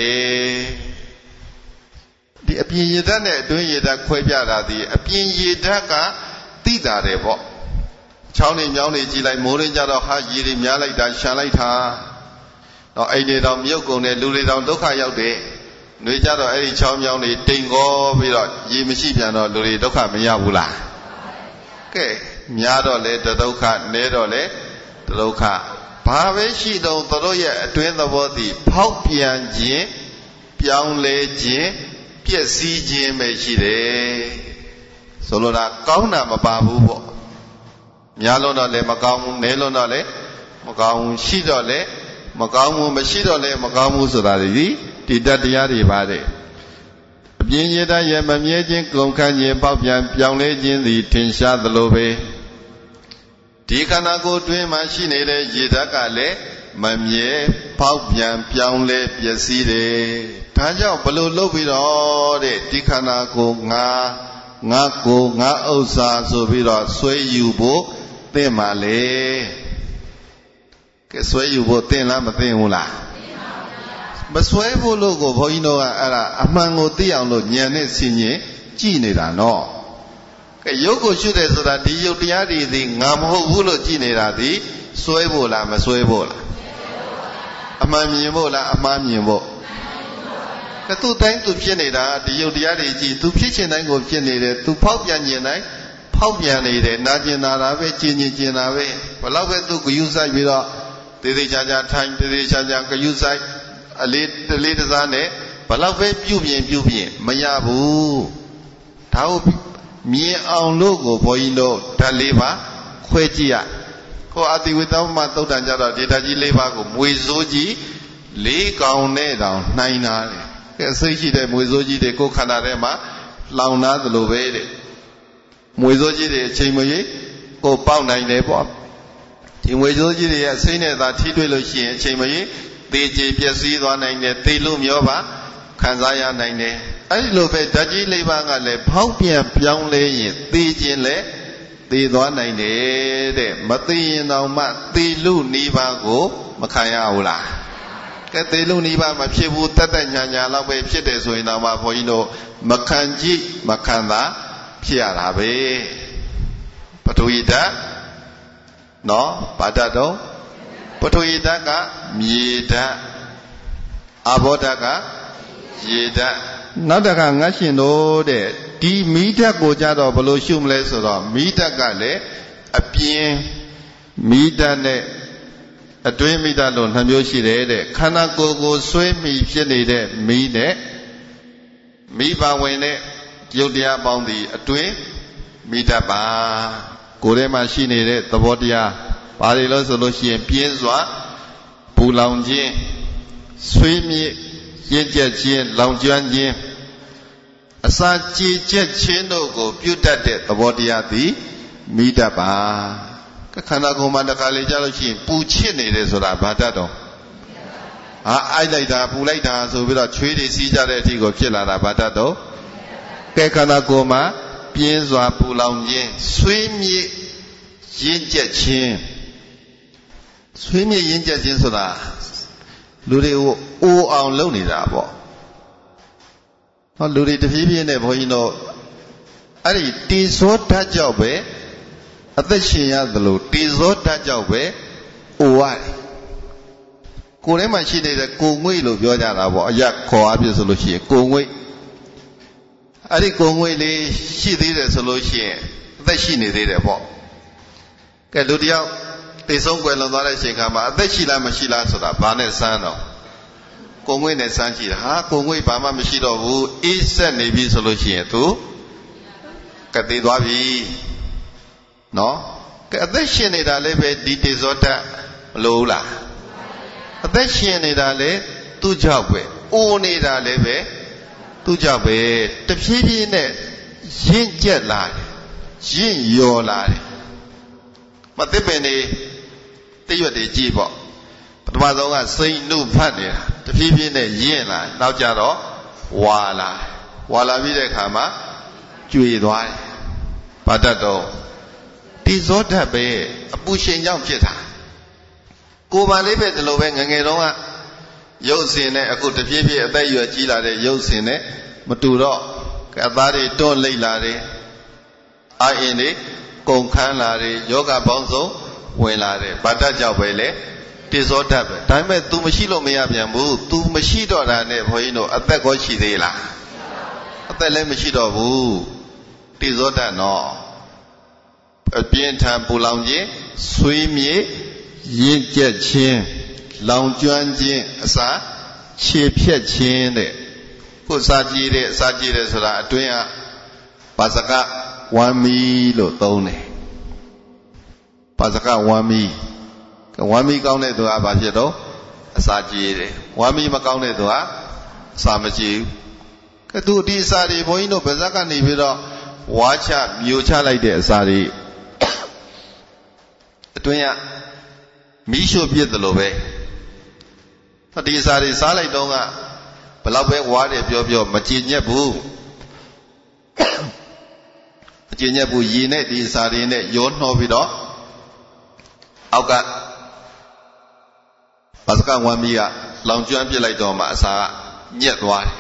ဒီအပြင်ရေဓာတ်နဲ့အတွင်းရေဓာတ်ခွဲပြတာဒီအပြင်ရေဓာတ်ကသိတာတယ်ပေါ့ချောင်းနေမြောင်းနေကြည့်လိုက်မိုးရင်းကြတော့ဟာရေတွေများလိုက်တာရှာလိုက်တာတော့အိမ်တွေတောင်မြုပ်ကုန်တယ်လူတွေတောင်ဒုက္ခရောက်တယ်ຫນွေကြတော့အဲ့ဒီချောင်းမြောင်းတွေတိမ်ကောပြီးတော့ရေမရှိပြန်တော့လူတွေဒုက္ခမရဘူးလားကဲများတော့လေဒုက္ခနဲတော့လေဒုက္ခဘာပဲရှိတော့သူတို့ရဲ့အတွင်းသဘောတည်ဖောက်ပြန်ခြင်းပြောင်းလဲခြင်းပျက်စီးခြင်းပဲရှိတယ်ဆိုလိုတာကောင်းတာမပါဘူးပေါ့များလို့တော့လည်းမကောင်းဘူးနဲလို့တော့လည်းမကောင်းဘူးရှိတော့လည်းမကောင်းဘူးမရှိတော့လည်းမကောင်းဘူးဆိုတာဒီတတ်တရားတွေပါတဲ့အပြင်းရတဲ့ရဲ့မမြဲခြင်းကုန်ခန်းခြင်းပေါက်ပြန်ပြောင်းလဲခြင်းသည်ထင်ရှားသလိုပဲဒီခန္ဓာကိုယ်တွင်မှရှိနေတဲ့ရေဓာတ်ကလည်းမမြဲပေါက်ပြန်ပြောင်းလဲပျက်စီးတယ်ဒါကြောင့်ဘလို့လုပ်ပြီးတော့တဲ့ဒီခန္ဓာကိုယ်ငါကိုငါဥစ္စာဆိုပြီးတော့ဆွဲယူဖို့သင့်ပါလေကဲဆွဲယူဖို့သင့်လားမသင့်ဘူးလားမဆွဲဖို့လို့ကိုဘုန်းကြီးတို့ကအဲ့ဒါအမှန်ကိုသိအောင်လို့ဉာဏ်နဲ့ဆင်ញင်ကြည့်နေတာနော်ကဲရုပ်ကိုရှုတယ်ဆိုတာဒီရုပ်တရားတွေဒီငါမဟုတ်ဘူးလို့ကြည့်နေတာဒီဆွဲဖို့လားမဆွဲဖို့လားအမှန်မြင်ဖို့လားအမှားမြင်ဖို့ကဲသူ့တိုင်းသူဖြစ်နေတာဒီရုပ်တရားတွေကြည့်သူဖြစ်ချင်တိုင်းကိုဖြစ်နေတယ်သူဖောက်ပြန်ခြင်းတိုင်းဖောက်ပြန်နေတယ်နာကျင်တာပဲကျင်ကျင်တာပဲဘလောက်ပဲသူဂယုဆိုင်ပြီးတော့တေသေးချာချာထိုင်တေသေးချာချာဂယုဆိုင်အလေးတစားနဲ့ဘလောက်ပဲပြုပြင်မရဘူးဒါကိုမြင်အောင်လို့ကိုဘုန်းကြီးတို့ဓာတ်လေးပါခွဲကြည့်ရကိုအတိဝိသမ္မာသုတ်တန်ကြတော့ဒီဓာတ်ကြီးလေးပါကိုမွေစိုးကြီး၄ကောင်နဲ့တောင်နှိုင်းတာတဲ့ကဲစိတ်ရှိတဲ့မွေစိုးကြီးတွေကိုခန္ဓာထဲမှာလောင်သားသလိုပဲတဲ့မွေစိုးကြီးတွေအချိန်မရွေးကိုပေါက်နိုင်တယ်ပေါ့ဒီမွေစိုးကြီးတွေရဲ့စိတ်နဲ့သာထိတွေ့လို့ရှိရင်အချိန်မရွေးသေချေပျက်စီးသွားနိုင်တယ်သေလို့မျောပါခံစားရနိုင်တယ်အဲ့ဒီလိုပဲဓာတ်ကြီးလေးပါးကလည်းဖောက်ပြန်ပြောင်းလဲရင်သေခြင်းလည်းသေသွားနိုင်တယ်တဲ့မသေရင်တော့မှသေလို့နိဗ္ဗာန်ကိုမခံရဘူးလားကဲသေလို့နိဗ္ဗာန်မဖြစ်ဘူးတတ်ညာလောက်ပဲဖြစ်တယ်ဆိုရင်တော့မှဘုန်းကြီးတို့မခံကြည့်မခံသာဖြစ်ရတာပဲပထဝီဓာတ်နော်ဘာဓာတ်တော့ပထဝီဓာတ်ကမြေဓာတ်အာဘောဓာတ်ကရေဓာတ်နောက်တခါငါရှင်တို့တဲ့ဒီမီးဓာတ်ကိုကြတော့ဘယ်လိုရှုမလဲဆိုတော့မီးဓာတ်ကလည်းအပြင်မီးဓာတ်နဲ့အတွင်းမီးဓာတ်လို့နှမျိုးရှိတယ်တဲ့ခန္ဓာကိုယ်ကိုဆွဲမိဖြစ်နေတဲ့မီးနဲ့မိဘဝင်တဲ့ရုပ်တရားပေါင်းသည်အတွင်းမီးဓာတ်ပါကိုယ်ထဲမှာရှိနေတဲ့သဘောတရားဘာတွေလို့ဆိုလို့ရှိရင်ပြင်းစွာပူလောင်ခြင်းဆွေးမြေ့ရင့်ကျက်ခြင်းလောင်ကျွမ်းခြင်းအစာကြည်ကျက်ခြင်းတို့ကိုပြုတတ်တဲ့သဘောတရားသည်မိတ္တပါခန္ဓာကိုယ်မှာတစ်ခါလေကြားလို့ရှိရင်ပူချစ်နေတယ်ဆိုတာဘာတတ်တော့အိုက်လိုက်တာပူလိုက်တာဆိုပြီးတော့ချွေးတွေစီးကြတဲ့အထိကိုဖြစ်လာတာဘာတတ်တော့ကဲခန္ဓာကိုယ်မှာပြင်းစွာပူလောင်ခြင်းဆွေးမြေ့ရင့်ကျက်ခြင်းဆွေးမြေ့ရင့်ကျက်ခြင်းဆိုတာလူတွေကိုအိုးအောင်လုပ်နေတာပေါ့ဟောလူတွေတဖြည်းဖြည်းနဲ့ဘုန်းကြီးတို့အဲ့ဒီတေဇောဓာတ်ကြောင့်ပဲအသက်ရှင်ရသလိုတေဇောဓာတ်ကြောင့်ပဲအိုရတယ်ကိုယ်ထဲမှာရှိနေတဲ့ကိုငွေ့လို့ပြောကြတာပေါ့အရခေါ်အပြစ်ဆိုလို့ရှိရင်ကိုငွေ့အဲ့ဒီကိုငွေ့လေးရှိသေးတယ်ဆိုလို့ရှိရင်အသက်ရှိနေသေးတယ်ပေါ့ကဲလူတယောက်သေဆုံးကွယ်လွန်သွားတဲ့အချိန်ခါမှာအသက်ရှိလားမရှိလားဆိုတာဘာနဲ့စမ်းတော့ကိုငွေ့နဲ့စမ်းကြည့်တာဟာကိုငွေ့ဘာမှမရှိတော့ဘူးအေးဆက်နေပြီဆိုလို့ရှိရင်သူကတိသွားပြီနော်ကဲအသက်ရှင်နေတာလည်းပဲဒီတေဇောဓာတ်မလို့လားအသက်ရှင်နေတာလည်းသူ့ကြောင့်ပဲအိုနေတာလည်းပဲသူ့ကြောင့်ပဲတဖြည်းဖြည်းနဲ့ရင့်ကျက်လာတယ်ရင့်ရော်လာတယ်မသိပင်နေတရွတ်တွေကြည့်ပေါ့ပထမဆုံးကစိတ်နှုတ်ဖတ်နေတာတဖြည်းဖြည်းနဲ့ရင့်လာနောက်ကြတော့ဝါလာ ဝါလာပြီးတဲ့အခါမှာကျွေသွားတယ်ဘာတတ်တော့တိဇောဓာတ်ပဲအပူရှင်ကြောင့်ဖြစ်တာကိုယ်ပါလေးပဲဒီလိုပဲငငယ်တုန်းကရုပ်စင်နဲ့အခုတဖြည်းဖြည်းအသက်အရွယ်ကြီးလာတဲ့ရုပ်စင်နဲ့မတူတော့အသားတွေတွန့်လိမ့်လာတယ်အာအင်းတွေကုန်ခန်းလာတယ်ယောဂပေါင်းစုံဝင်လာတယ်ဘာတတ်ကြောင့်ပဲလေတိဇောဓာတ်ပဲဒါပေမဲ့ तू မရှိလို့မရပြန်ဘူး तू မရှိတော့တာနဲ့ဘုန်းကြီးတို့အသက်ကောရှိသေးလားအသက်လည်းမရှိတော့ဘူးတိဇောဓာတ်နော်အပြင်းထန်ပူလောင်ခြင်းဆွေးမြေ့ရင့်ကျက်ခြင်းလောင်ကျွမ်းခြင်းအစာခြေဖြက်ခြင်းတဲ့ခုစာကြည့်တဲ့ဆိုတာအတွင်းကပါစကဝမ်းမီလို့သုံးတယ်ပါစကဝမ်းမီကောင်းတဲ့သူကဘာဖြစ်တော့အစာကြည့်တယ်ဝမ်းမီမကောင်းတဲ့သူကအစာမကြည့်ဘူးကဲသူဒီအစာတွေဘုန်းကြီးတို့ဗဇက်ကနေပြီးတော့ဝါချမျိုးချလိုက်တဲ့အစာတွေအတွင်းကမီးရှို့ပြစ်တယ်လို့ပဲဒီအစာတွေစားလိုက်တော့ကဘလောက်ပဲဝါတယ်ပြောမကြည်ညက်ဘူးမကြည်ညက်ဘူးရေနဲ့ဒီအစာတွေနဲ့ရောနှောပြီးတော့အောက်ကဘာစကဝမ်းမီးကလောင်ကျွမ်းပြစ်လိုက်တော့မှအစာကညက်သွားတယ်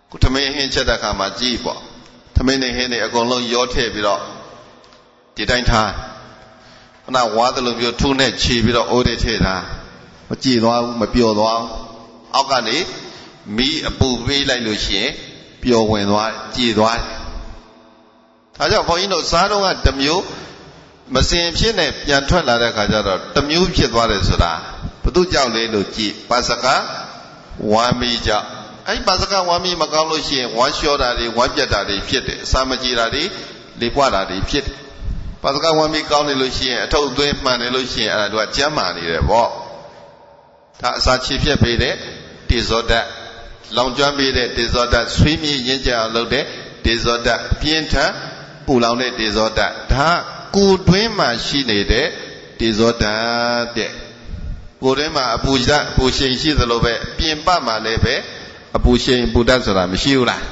ခုထမင်းဟင်းချက်တဲ့အခါမှာကြည့်ပေါ့ထမင်းနဲ့ဟင်းတွေအကုန်လုံးရောထည့်ပြီးတော့ဒီတိုင်းထားခဏဝါသလိုမျိုးထိုးနဲ့ခြေပြီးတော့အိုးတွေထည့်ထားမကြည်သွားဘူးမပျော်သွားဘူးအောက်ကနေမီးအပူပေးလိုက်လို့ရှိရင်ပျော်ဝင်သွားကြည်သွားတယ်ဒါကြောင့်ဘုန်းကြီးတို့စားတော့ကတစ်မျိုးမစင်ဖြစ်နဲ့ပြန်ထွက်လာတဲ့အခါကျတော့တစ်မျိုးဖြစ်သွားတယ်ဆိုတာဘု து ကြောင့်လေလို့ကြည်ပါစကဝမ်းမီကြောင့်အဲ့ပါစကဝမ်းမီမကောင်းလို့ရှိရင်ဝမ်းလျှောတာတွေဝမ်းပြတ်တာတွေဖြစ်တယ်အစာမကြည်တာတွေလေပွားတာတွေဖြစ်တယ်ပါစကဝမ်းမီကောင်းနေလို့ရှိရင်အထုပ်အသွင်းမှန်နေလို့ရှိရင်အဲ့ဒါကကျန်းမာနေတယ်ပေါ့ဒါအစာချေဖြစ်ပေးတဲ့တိဇောဓာတ်လောင်ကျွမ်းပေးတဲ့တိဇောဓာတ်ဆွေးမြေ့ရင့်ကြအောင်လုပ်တဲ့တိဇောဓာတ်ပြင်းထန်ပူလောင်တဲ့တိဇောဓာတ်ဒါကိုယ်တွင်းမှာရှိနေတဲ့တိဇောဓာတ်တဲ့ကိုယ်တွင်းမှာအပူဓာတ်အပူရှိန်ရှိသလိုပဲပြင်ပမှာလည်းပဲအပူရှိန်ပူဓာတ်ဆိုတာမရှိဘူးလား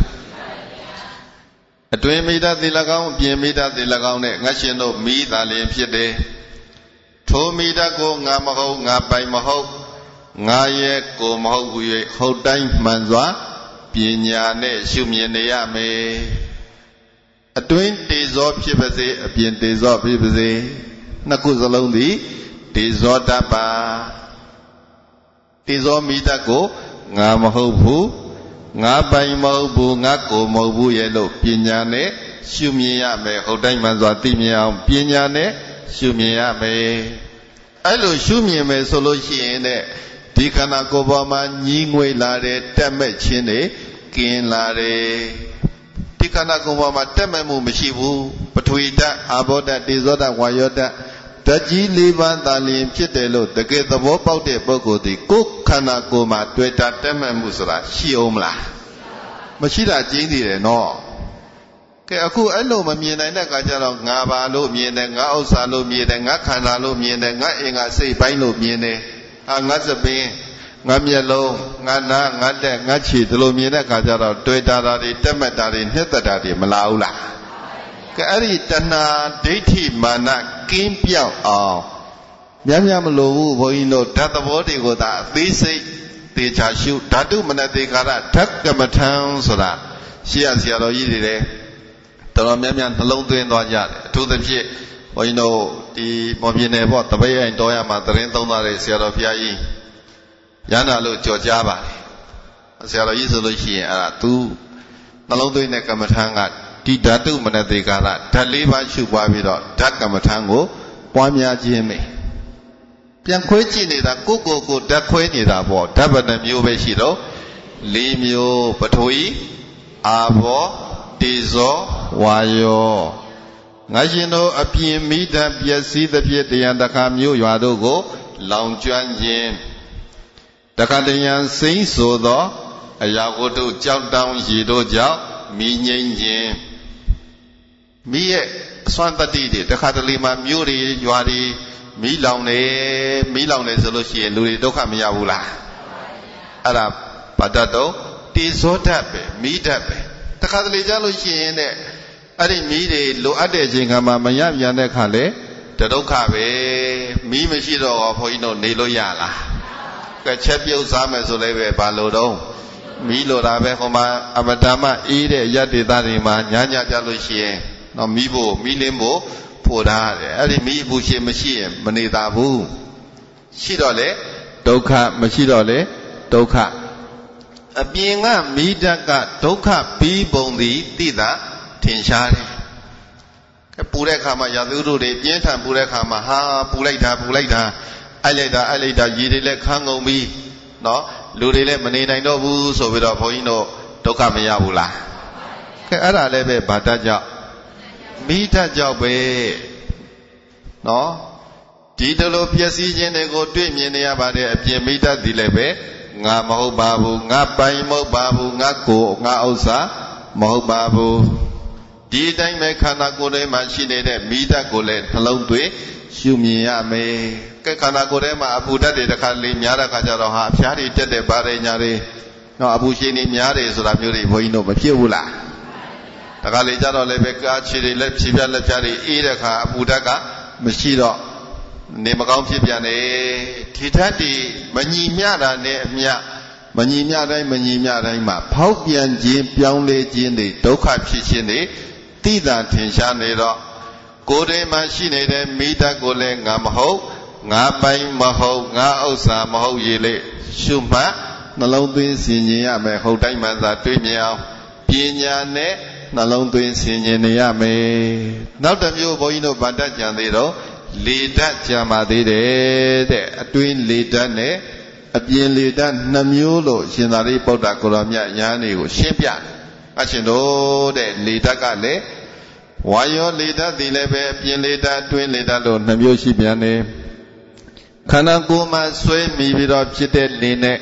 အတွင်းမိဓာတ်တိ၎င်းပြင်မိဓာတ်တိ၎င်းနဲ့ငါရှင်တို့မိသာလျင်ဖြစ်တယ်ထိုမိဓာတ်ကိုငါမဟုတ်ငါပိုင်မဟုတ်ငါရဲ့ကိုမဟုတ်ဘူး၍ဟုတ်တိုင်းမှန်စွာပညာနဲ့ရှုမြင်နေရမယ်အတွင်းတေဇောဖြစ်ပါစေအပြင်တေဇောဖြစ်ပါစေနှစ်ခုစလုံးသည်တေဇောတတ်ပါတေဇောမိဓာတ်ကိုငါမဟုတ်ဘူးငါပိုင်မဟုတ်ဘူးငါကိုမဟုတ်ဘူးရဲ့လို့ပညာနဲ့ရှုမြင်ရမယ်ဟုတ်တိုင်းမှန်စွာသိမြင်အောင်ပညာနဲ့ရှုမြင်ရမယ်အဲ့လိုရှုမြင်မယ်ဆိုလို့ရှိရင်တဲ့ဒီခန္ဓာကိုယ်ပေါ်မှာညီးငွေလာတဲ့တက်မဲ့ခြင်းတွေကင်းလာတယ်ဒီခန္ဓာကိုယ်ပေါ်မှာတက်မဲ့မှုမရှိဘူးပထဝီဓာတ်အာဘောဓာတ်တေဇောဓာတ်ဝါယောဓာတ်ဓာတ်ကြီး၄ပါးသာလျင်ဖြစ်တယ်လို့တကယ်သဘောပေါက်တဲ့ပုဂ္ဂိုလ်ဒီကိုယ်ခန္ဓာကိုယ်မှာတွေ့တာတက်မဲ့မှုဆိုတာရှိအောင်မလားမရှိတာကျင်းသေးတယ်နော်ကဲအခုအဲ့လိုမမြင်နိုင်တဲ့အခါကျတော့ငါပါလို့မြင်တယ်ငါဥစ္စာလို့မြင်တယ်ငါခန္ဓာလို့မြင်တယ်ငါအင်္ဂါစိတ်ပိုင်းလို့မြင်တယ်ငါသပင်ငါမျက်လုံးငါနားငါတက်ငါခြေဒီလိုမြင်တဲ့အခါကျတော့တွေ့တာတွေတက်မဲ့တာတွေနှစ်သက်တာတွေမလာဘူးလားကဲအဲ့ဒီတဏှာဒိဋ္ဌိမာနကင်းပြောက်အောင်များမလို့ဘူးဘုန်းကြီးတို့ဓာတ်သဘောတွေကိုသာအသေးစိတ်သေချာရှုဓာတုမနတေကာရဓာတ်ကမ္မထံဆိုတာရှေ့ရဆရာတော်ကြီးတွေလည်းတော်တော်များနှလုံးသွင်းသွားကြတယ်အထူးသဖြင့်ဘုန်းကြီးတို့ဒီမော်ပြင်းနယ်ပေါ့တပည့်အိမ်တော်ရမှာသတင်းသုံးသားတဲ့ဆရာတော်ဘုရားကြီးရဟန္တာလို့ကြော်ကြားပါတယ်ဆရာတော်ကြီးဆိုလို့ရှိရင်အဲ့ဒါသူနှလုံးသွင်းတဲ့ကမ္မထံကဒီဓာတုမနတေကာရဓာတ်၄ပါးရှုပွားပြီးတော့ဓာတ်ကမ္မထံကိုပွားများခြင်းပဲပြန်ခွဲကြည့်နေတာကိုဓာတ်ခွဲနေတာပေါ့ဓာတ်ဘယ်နှမျိုးပဲရှိတော့၄မျိုးပထဝီအာဘောတေဇောဝါယောငါရှင်တို့အပြင်မိဓာတ်ပျက်စီးသဖြင့်တရားတခါမျိုးရွာတို့ကိုလောင်ကျွမ်းခြင်းတခါတရံစိမ့်ဆိုသောအရာဝတ္ထုကြောက်တောင်းရည်တို့ကြောင့်မိငိမ့်ခြင်းမိရဲ့အစွမ်းတတ္တိတွေတခါတလေမှမျိုးတွေရွာတွေမိလောင်နေဆိုလို့ရှိရင်လူတွေဒုက္ခမရဘူးလားအဲ့ဒါဘာတတ်တော့တိ တေဇောတတ်ပဲမိတတ်ပဲတခါတလေကြလို့ရှိရင်တဲ့အဲ့ဒီမိတွေလိုအပ်တဲ့အချိန်ကမှမရပြန်တဲ့ခါလေဒုက္ခပဲမိမရှိတော့ဘုန်းကြီးတို့နေလို့ရလားကဲချက်ပြုတ်စားမယ်ဆိုလည်းပဲဘာလို့တော့မိလိုတာပဲဟိုမှာအမတမအေးတဲ့ရက်ဒေသတွေမှာညညကြလို့ရှိရင်တော့မိဖို့မိလင်းဖို့ဖို့ထားတယ်အဲ့ဒီမိဘူးရှိမရှိရင်မနေတာဘူးရှိတော့လေဒုက္ခမရှိတော့လေဒုက္ခအပြင်ကမိတတ်ကဒုက္ခပြီးပုံသည်သိတာထင်ရှားတယ်ပူတဲ့ခါမှာရာသီဥတုတွေပြင်းထန်ပူတဲ့ခါမှာဟာပူလိုက်တာအိုက်လိုက်တာရေတွေလည်းခန်းကုန်ပြီနော်လူတွေလည်းမနေနိုင်တော့ဘူးဆိုပြီးတော့ဘုန်းကြီးတို့ဒုက္ခမရဘူးလားကဲအဲ့ဒါလည်းပဲဘာတတ်ကြောင့်မိတတ်ကြောင့်ပဲနော်ဒီလိုပျက်စီးခြင်းတွေကိုတွေ့မြင်နေရပါတယ်အပြင်မိတတ်သည်လည်းပဲငါမဟုတ်ပါဘူးငါပိုင်မဟုတ်ပါဘူးငါကိုငါဥစ္စာမဟုတ်ပါဘူးဒီတိုင်းပဲခန္ဓာကိုယ်ထဲမှာရှိနေတဲ့မိတတ်ကိုလည်းနှလုံးသွင်းရှုမြင်ရမယ်ကဲခန္ဓာကိုယ်ထဲမှာအပူဓာတ်တွေတစ်ခါလေးများတဲ့ခါကျတော့ဟာအဖျားတွေတက်တဲ့ပါတယ်ညာတွေနော်အပူရှင်တွေများတယ်ဆိုတာမျိုးတွေဘုန်းကြီးတို့မဖြစ်ဘူးလားတခါလေကြတော့လည်းပဲကားခြေတွေလက်ဖြီးပြလက်ဖြားတွေအေးတဲ့ခါအပူဓာတ်ကမရှိတော့နေမကောင်းဖြစ်ပြန်တယ်ဒီဓာတ်တွေမညီမျှတာနဲ့အမျှမညီမျှတိုင်းမှာဖောက်ပြန်ခြင်းပြောင်းလဲခြင်းတွေဒုက္ခဖြစ်ခြင်းတွေသိတာထင်ရှားနေတော့ကိုယ်ထဲမှာရှိနေတဲ့မိတတ်ကိုလည်းငါမဟုတ်ငါပိုင်မဟုတ်ငါဥစ္စာမဟုတ်ရေလေရှုမှတ်နှလုံးသွင်းဆင်ခြင်ရမယ်ဟုတ်တိုင်းမှသာတွေ့မြင်အောင်ပညာနဲ့နှလုံးသွင်းဆင်ခြင်နေရမယ်နောက်တစ်မျိုးဘုန်းကြီးတို့ဗာတတ်ကြံသေးတော့လေဓာတ်ကြံပါသေးတယ်တဲ့အတွင်းလေဓာတ်နဲ့အပြင်လေဓာတ်နှစ်မျိုးလို့ရှင်သာရိပုတ္တကိုရောမြတ်ညာနေကိုရှင်းပြအရှင်တို့တဲ့လေဓာတ်ကလည်းဝါယောလေဓာတ်သည်လည်းပဲအပြင်လေဓာတ်အတွင်းလေဓာတ်လို့နှစ်မျိုးရှိပြန်တယ်ခန္ဓာကိုယ်မှာဆွဲမိပြီးတော့ဖြစ်တဲ့လေနဲ့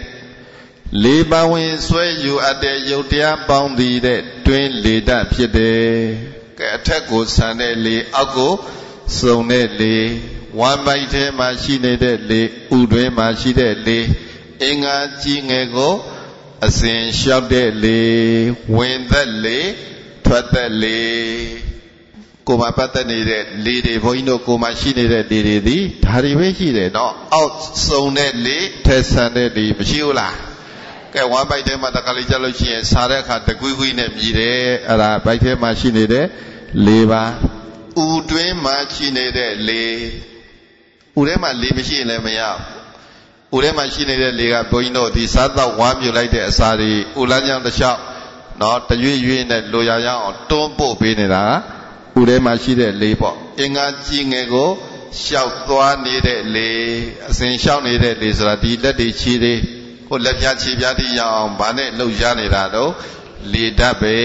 လေပါဝင်ဆွဲယူအပ်တဲ့ယုတ်တရားပေါင်းသည်တဲ့တွင်းလေဓာတ်ဖြစ်တယ်ကဲအထက်ကိုဆန်တဲ့လေအောက်ကိုစုံတဲ့လေဝမ်းပိုက်ထဲမှာရှိနေတဲ့လေဥတွင်းမှာရှိတဲ့လေအင်္ဂါကြီးငယ်ကိုအစဉ်လျှောက်တဲ့လေဝင်သက်လေထွက်သက်လေကိုယ်မှာပတ်သက်နေတဲ့လေတွေဘုန်းကြီးတို့ကိုယ်မှာရှိနေတဲ့လေတွေသည်ဒါတွေပဲရှိတယ်နော်အောက်စုံတဲ့လေထက်ဆန်တဲ့လေမရှိဘူးလားကဲဝမ်းပိုက်ထဲမှာတခါလေကြားလို့ရှိရင်စားတဲ့အခါတကွီးကွီးနဲ့မြည်တယ်အဲ့ဒါပိုက်ထဲမှာရှိနေတဲ့လေပါဥတွင်းမှာရှိနေတဲ့လေဥထဲမှာလေမရှိရင်လည်းမရဘူးဥထဲမှာရှိနေတဲ့လေကဘုန်းကြီးတို့ဒီစားတော့ဝါမြူလိုက်တဲ့အစာတွေဥလမ်းကြောင်းတစ်လျှောက်နော်တရွေ့ရွေ့နဲ့လိုရရအောင်တွန်းပို့ပေးနေတာဥထဲမှာရှိတဲ့လေပေါ့အင်္ဂါကြီးငယ်ကိုရှောက်သွားနေတဲ့လေအစဉ်ရှောက်နေတဲ့လေဆိုတာဒီလက်တွေခြေတွေကိုလက်ပြားခြေပြားတိရအောင်ဗာနဲ့လှုပ်ရှားနေတာတော့လေဓာတ်ပဲ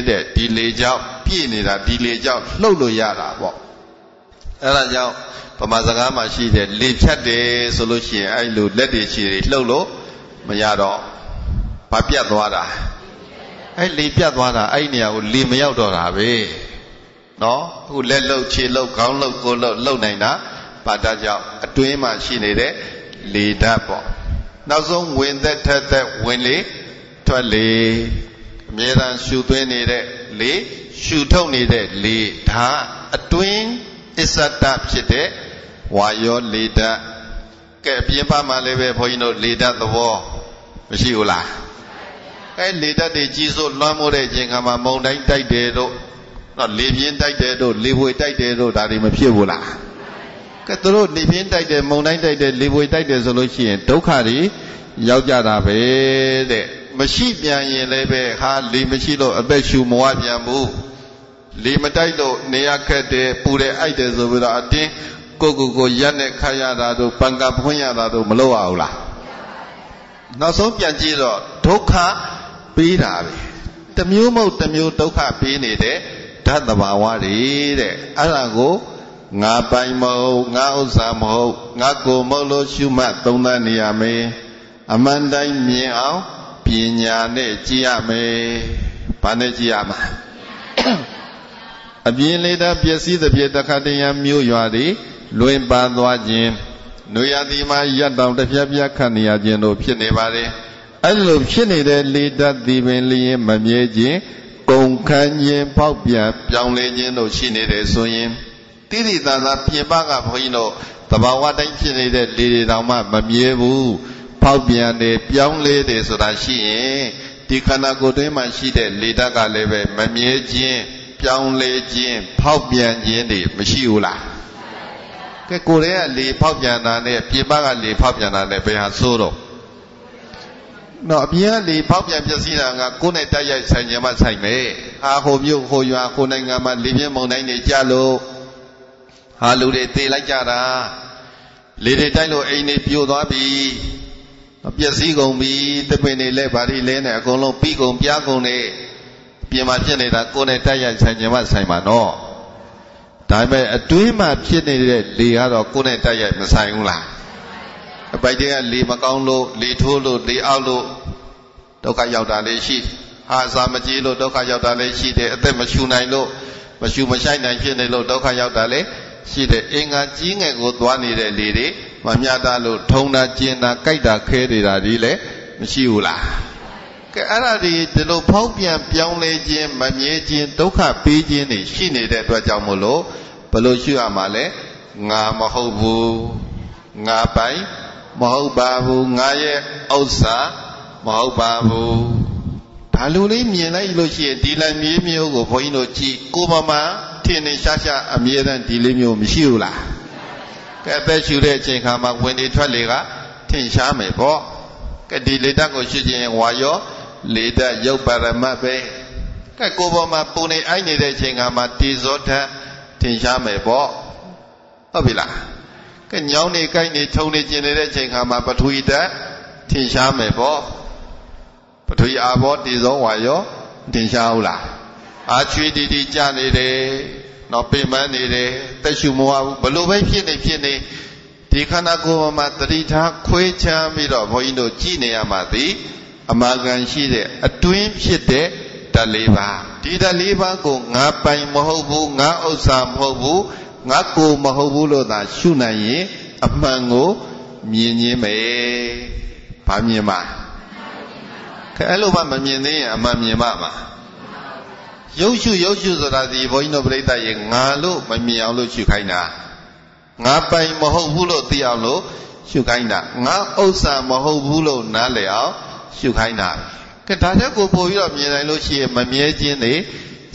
တဲ့ဒီလေကြောင့်ပြည့်နေတာဒီလေကြောင့်လှုပ်လို့ရတာပေါ့အဲ့ဒါကြောင့်ဗမာစကားမှာရှိတဲ့လေဖြတ်တယ်ဆိုလို့ရှိရင်အဲ့လိုလက်တွေခြေတွေလှုပ်လို့မရတော့ဘာပြတ်သွားတာအဲ့လေပြတ်သွားတာအဲ့နေရာကိုလေမရောက်တော့တာပဲနော်အခုလက်လှုပ်ခြေလှုပ်ခေါင်းလှုပ်ကိုယ်လှုပ်လှုပ်နိုင်တာဘာတတ်ကြောင့်အတွင်းမှာရှိနေတဲ့လေဓာတ်ပေါ့နောက်ဆုံးဝင်သက်ထက်သက်ဝင်လေထွက်လေအမြဲတမ်းရှုသွင်းနေတဲ့လေရှုထုတ်နေတဲ့လေဒါအတွင်းအစ္ဆတဖြစ်တဲ့ဝါယောလေဓာတ်ကဲအပြင်ပါမှာလည်းပဲဘုန်းကြီးတို့လေဓာတ်သဘောမရှိဘူးလားအဲလေဓာတ်တွေကြီးစိုးလွှမ်းမိုးတဲ့ခြင်းကမှမုန်တိုင်းတိုက်တယ်တို့နော်လေပြင်းတိုက်တယ်တို့လေပွေတိုက်တယ်တို့ဒါတွေမဖြစ်ဘူးလားကဲသူတို့လေပြင်းတိုက်တယ်မုန်တိုင်းတိုက်တယ်လေပွေတိုက်တယ်ဆိုလို့ရှိရင်ဒုက္ခတွေရောက်ကြတာပဲတဲ့မရှိပြန်ရင်လည်းပဲဟာလေမရှိလို့အသက်ရှူမဝပြန်ဘူးလေမတိုက်လို့နေရခက်တယ်ပူတယ်အိုက်တယ်ဆိုပြီးတော့အတင်းကိုရက်နဲ့ခတ်ရတာတို့ပံကဖွင့်ရတာတို့မလုပ်ရဘူးလားနောက်ဆုံးပြန်ကြည့်တော့ဒုက္ခပေးတာပဲတမျိုးမဟုတ်တမျိုးဒုက္ခပေးနေတဲ့ဓာတ်သဘာဝတွေတဲ့အဲ့ဒါကိုငါပိုင်မဟုတ်ငါဥစ္စာမဟုတ်ငါကိုမဟုတ်လို့ရှုမှတ်သုံးသပ်နေရမယ်အမှန်တိုင်းမြင်အောင်ပညာနဲ့ကြည့်ရမယ်ဘာနဲ့ကြည့်ရမှာအပြင်လေတာပျက်စီးသဖြင့်တခါတရံမြို့ရွာတွေလွင်ပါသွားခြင်းနွေရာသီမှာရက်တောင်တစ်ပြက်ပြက်ခတ်နေရခြင်းတို့ဖြစ်နေပါတယ် အဲ့လိုဖြစ်နေတဲ့လေဓာတ်ဒီပင်လျင်မမြဲခြင်းကုန်ခန်းခြင်းပေါက်ပြန်ပြောင်းလဲခြင်းတို့ရှိနေတယ်ဆိုရင်တိတိသာသာပြင်ပကဘုန်းကြီးတို့သဘာဝတိုင်းဖြစ်နေတဲ့လေတွေတောင်မှမမြဲဘူးပေါက်ပြန်တယ်ပြောင်းလဲတယ်ဆိုတာရှိရင်ဒီခန္ဓာကိုယ်တွင်းမှာရှိတဲ့လေဓာတ်ကလည်းပဲမမြဲခြင်းပြောင်းလဲခြင်းပေါက်ပြန်ခြင်းတွေမရှိဘူးလားကဲကိုယ်ရဲ့လေပေါက်ပြန်တာနဲ့ပြင်ပကလေပေါက်ပြန်တာနဲ့ဘယ်ဟာဆိုးတော့နော်အပြင်ကလေပေါက်ပြန်ပျက်စီးတာကကိုယ်နဲ့တိုက်ရိုက်ဆိုင်ကြမှာဆိုင်မယ်ဟာဟိုမြို့ဟိုရွာဟိုနိုင်ငံမှာလေပြင်းမုန်တိုင်းတွေကြလို့ဟာလူတွေသေလိုက်ကြတာလေတွေတိုက်လို့အိမ်တွေပြိုသွားပြီပျက်စီးကုန်ပြီတပင်တွေလည်းဗာဒီလဲနဲ့အကုန်လုံးပြီးကုန်ပြားကုန်နေပြင်မှာဖြစ်နေတာကိုယ်နဲ့တိုက်ရိုက်ဆိုင်ကြမှာဆိုင်ပါနော်ဒါပေမဲ့အတွင်းမှာဖြစ်နေတဲ့လေကတော့ကိုယ်နဲ့တိုက်ရိုက်မဆိုင်ဘူးလားအပိုက်တွေကလေမကောင်းလို့လေထိုးလို့လေအောက်လို့ဒုက္ခရောက်တာလေးရှိအာစာမကြီးလို့ဒုက္ခရောက်တာလေးရှိတယ်အသက်မရှူနိုင်လို့မရှူမဆိုင်နိုင်ဖြစ်နေလို့ဒုက္ခရောက်တာလေးရှိတယ်အင်္ဂါကြီးငယ်ကိုသွားနေတဲ့လေတွေမမြတ်တာလို့ထုံတာကျင်တာကြိုက်တာခဲနေတာဒီလည်းမရှိဘူးလားကဲအဲ့ဒါဒီလိုဖောက်ပြန်ပြောင်းလဲခြင်းမမြဲခြင်းဒုက္ခပေးခြင်းတွေရှိနေတဲ့အတွက်ကြောင့်မို့လို့ဘယ်လိုရှိရမှာလဲငါမဟုတ်ဘူးငါပိုင်မဟုတ်ပါဘူးငါရဲ့ဥစ္စာမဟုတ်ပါဘူးဒါလူလေးမြင်လိုက်လို့ရှိရင်ဒီလမ်းမြေးမျိုးကိုဘုန်းကြီးတို့ကြည့်ကိုမမထင်နေရှားရှားအမြဲတမ်းဒီလေးမျိုးမရှိဘူးလားကဲအသက်ရှူတဲ့အချိန်ခါမှာဝင်လေထွက်လေကထင်ရှားမယ်ပေါ့ကဲဒီလေဓာတ်ကိုရှုခြင်းဝါရောလေဓာတ်ရုပ်ပါရမတ်ပဲကဲကိုပေါ်မှာပုံနေအိုက်နေတဲ့အချိန်ခါမှာတေဇောဓာတ်ထင်ရှားမယ်ပေါ့ဟုတ်ပြီလားကဲညောင်းနေကိုက်နေထုံနေကျင်နေတဲ့အချိန်ခါမှာပထဝီဓာတ်ထင်ရှားမယ်ပေါ့ပထဝီအာဘောတေဇောဝါရောထင်ရှားဟုတ်လားအာချွေတီတီကြနေတယ်နော်ပိမန်းနေတယ်တက်ရှုမဝဘူးဘလို့ပဲဖြစ်နေဒီခန္ဓာကိုယ်မှာတတိထားခွဲခြားပြီးတော့ဘုန်းကြီးတို့ကြည်နေရမှာသည်အမာကန်ရှိတဲ့အတွင်းဖြစ်တဲ့ဓာတ်လေးပါဒီဓာတ်လေးပါကိုငါပိုင်မဟုတ်ဘူးငါဥစ္စာမဟုတ်ဘူးငါကိုယ်မဟုတ်ဘူးလို့သာရှုနိုင်ရင်အမှန်ကိုမြင်ခြင်းပဲဘာမြင်မှာခဲအဲ့လိုမှမမြင်သေးရင်အမှန်မြင်မှာပါရုပ်ရှုဆိုတာဒီဘုန်းကြီးတို့ပြိဿရေငါလို့မမြင်အောင်လို့ရှုခိုင်းတာငါပိုင်မဟုတ်ဘူးလို့သိအောင်လို့ရှုခိုင်းတာငါဥစ္စာမဟုတ်ဘူးလို့နားလည်အောင်ရှုခိုင်းတာကဲဒါချက်ကိုပို့ပြီးတော့မြင်နိုင်လို့ရှိရင်မမြဲခြင်းတွေ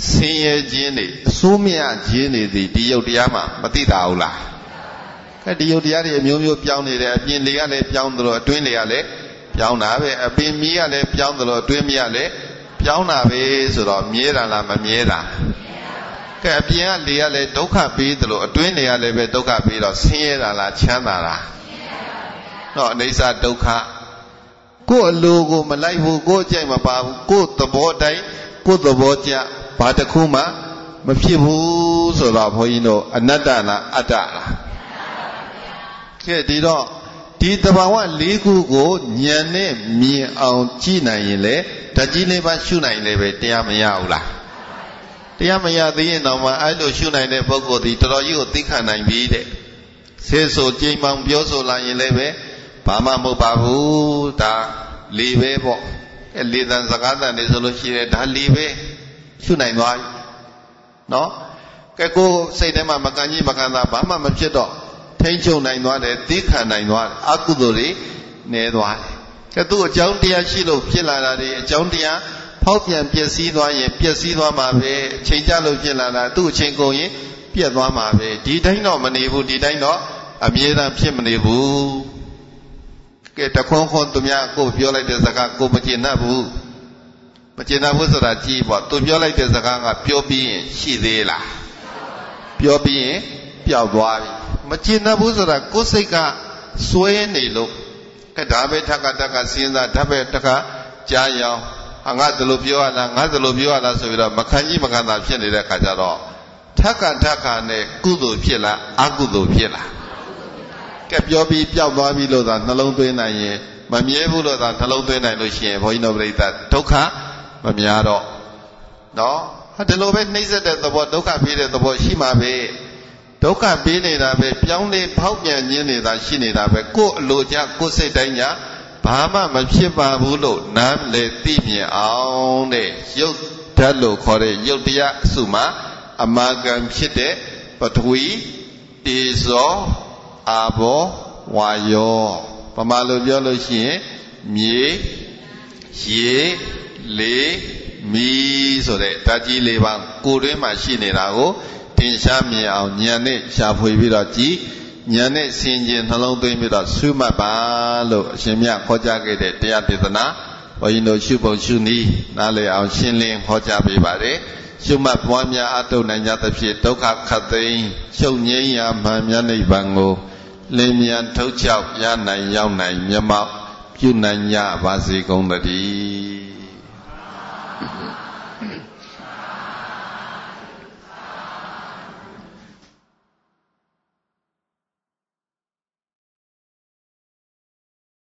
ဆင်းရဲခြင်းတွေအဆိုးမြတ်ခြင်းတွေဒီယုတ်တရားမှာမသိတာဘူးလားကဲဒီယုတ်တရားတွေအမျိုးမျိုးပြောင်းနေတယ်အပြင်လေကလည်းပြောင်းသလိုအတွင်းလေကလည်းပြောင်းတာပဲအပင်မီးကလည်းပြောင်းသလိုအတွင်းမီးကလည်းပြောင်းတာပဲဆိုတော့မြဲတာလားမမြဲတာကဲအပြင်ကလေကလည်းဒုက္ခပေးသလိုအတွင်းလေကလည်းပဲဒုက္ခပေးတော့ဆင်းရဲတာလားချမ်းသာတာတော့အနိစ္စဒုက္ခကိုယ်အလိုကိုမလိုက်ဘူးကိုယ်ကြိုက်မပါဘူးကိုယ်သဘောတိုင်းကိုယ်သဘောကျဘာတစ်ခုမှမဖြစ်ဘူးဆိုတော့ဘုန်းကြီးတို့အနတ္တလားအတ္တလားကဲဒီတော့ဒီတဘာဝ၄ခုကိုဉာဏ်နဲ့မြင်အောင်ကြည့်နိုင်ရင်လေဓာတ်ကြီးလေးပါရှုနိုင်လေပဲတရားမရဘူးလားတရားမရသေးရင်တော့မှအဲ့လိုရှုနိုင်တဲ့ပုဂ္ဂိုလ်ဒီတော်တော်ကြီးကိုသိခံနိုင်ပြီတဲ့ဆေးဆိုကြိမ်မောင်ပြောဆိုလာရင်လည်းပဲဘာမှမဟုတ်ပါဘူးဒါလေပဲပေါ့အဲလေတန်စကားတန်နေဆိုလို့ရှိရင်ဒါလေပဲရှုနိုင်သွားပြီနော်ကဲကိုစိတ်ထဲမှာမကန်ကြီးမကန်သားဘာမှမဖြစ်တော့ထိမ့်ချုပ်နိုင်သွားတယ်သိခံနိုင်သွားတယ်အကုသိုလ်တွေနေသွားတယ်ကဲသူ့အကြောင်းတရားရှိလို့ဖြစ်လာတာတွေအကြောင်းတရားဖောက်ပြန်ပျက်စီးသွားရင်ပျက်စီးသွားမှာပဲအချိန်ကြလို့ဖြစ်လာတာသူ့အချိန်ကုန်ရင်ပြတ်သွားမှာပဲဒီတိုင်းတော့မနေဘူးဒီတိုင်းတော့အမြဲတမ်းဖြစ်မနေဘူးကဲတခွန်းခွန်းသူများကိုပြောလိုက်တဲ့စကားကိုမကျေနပ်ဘူးမကျေနပ်ဘူးဆိုတာကြည့်ပေါ့သူပြောလိုက်တဲ့စကားကပြောပြီးရင်ရှိသေးလားပြောပြီးရင်ပျောက်သွားပြီမကျေနပ်ဘူးဆိုတာကိုယ်စိတ်ကစွဲနေလို့ကဲဒါပဲထက်ကစဉ်းစားဒါပဲတခါကြားရောင်ငါသလိုပြောရလားငါသလိုပြောရလားဆိုပြီးတော့မခံကြီးမခံသာဖြစ်နေတဲ့အခါကျတော့ထက်ကနဲ့ကုသိုလ်ဖြစ်လားအကုသိုလ်ဖြစ်လားကဲပြောပြီးပျောက်သွားပြီလို့သာနှလုံးသွင်းနိုင်ရင်မမြဲဘူးလို့သာနှလုံးသွင်းနိုင်လို့ရှိရင်ဘုန်းကြီးတို့ပြိဿဒုက္ခမများတော့နော်ဒီလိုပဲနှိမ့်ဆက်တဲ့သဘောဒုက္ခပေးတဲ့သဘောရှိမှာပဲဒုက္ခပေးနေတာပဲပြောင်းလဲဖောက်ပြန်ခြင်းနေတာရှိနေတာပဲကိုယ်အလိုကြကိုယ်စိတ်တိုင်းညာ ဘာမှမဖြစ်ပါဘူးလို့နားလေသိမြင်အောင်တဲ့ရုပ်ဓာတ်လို့ခေါ်တဲ့ရုပ်တရားအစုမှာအမာကံဖြစ်တဲ့ပထဝီတေဇောအာဘောဝါယောပမာလို့ပြောလို့ရှိရင်မြေရေလေမီးဆိုတဲ့ဓာတ်ကြီး၄ပါးကိုယ်တွင်းမှာရှိနေတာကိုထင်ရှားမြင်အောင်ဉာဏ်နဲ့ရှာဖွေပြီးတော့ကြည်ဉာဏ်နဲ့ဆင်ခြင်နှလုံးသွင်းပြီးတော့ရှုမှတ်ပါလို့အရှင်မြတ်ခေါ်ကြားခဲ့တဲ့တရားဒေသနာဘုန်းကြီးတို့ရှုပုံရှုနည်းနားလည်အောင်ရှင်းလင်းခေါ်ကြားပေးပါတယ်ရှုမှတ်ပွားများအထုတ်နိုင်ကြသဖြင့်ဒုက္ခခတ်သိမ်းချုပ်ငြိမ်းရာမှန်မြတ်နိဗ္ဗာန်ကိုလင်းမြန်ထုတ်ချောက်ရနိုင်ရောက်နိုင်မျက်မှောက်ပြုနိုင်ကြပါစေကုန်သတည်း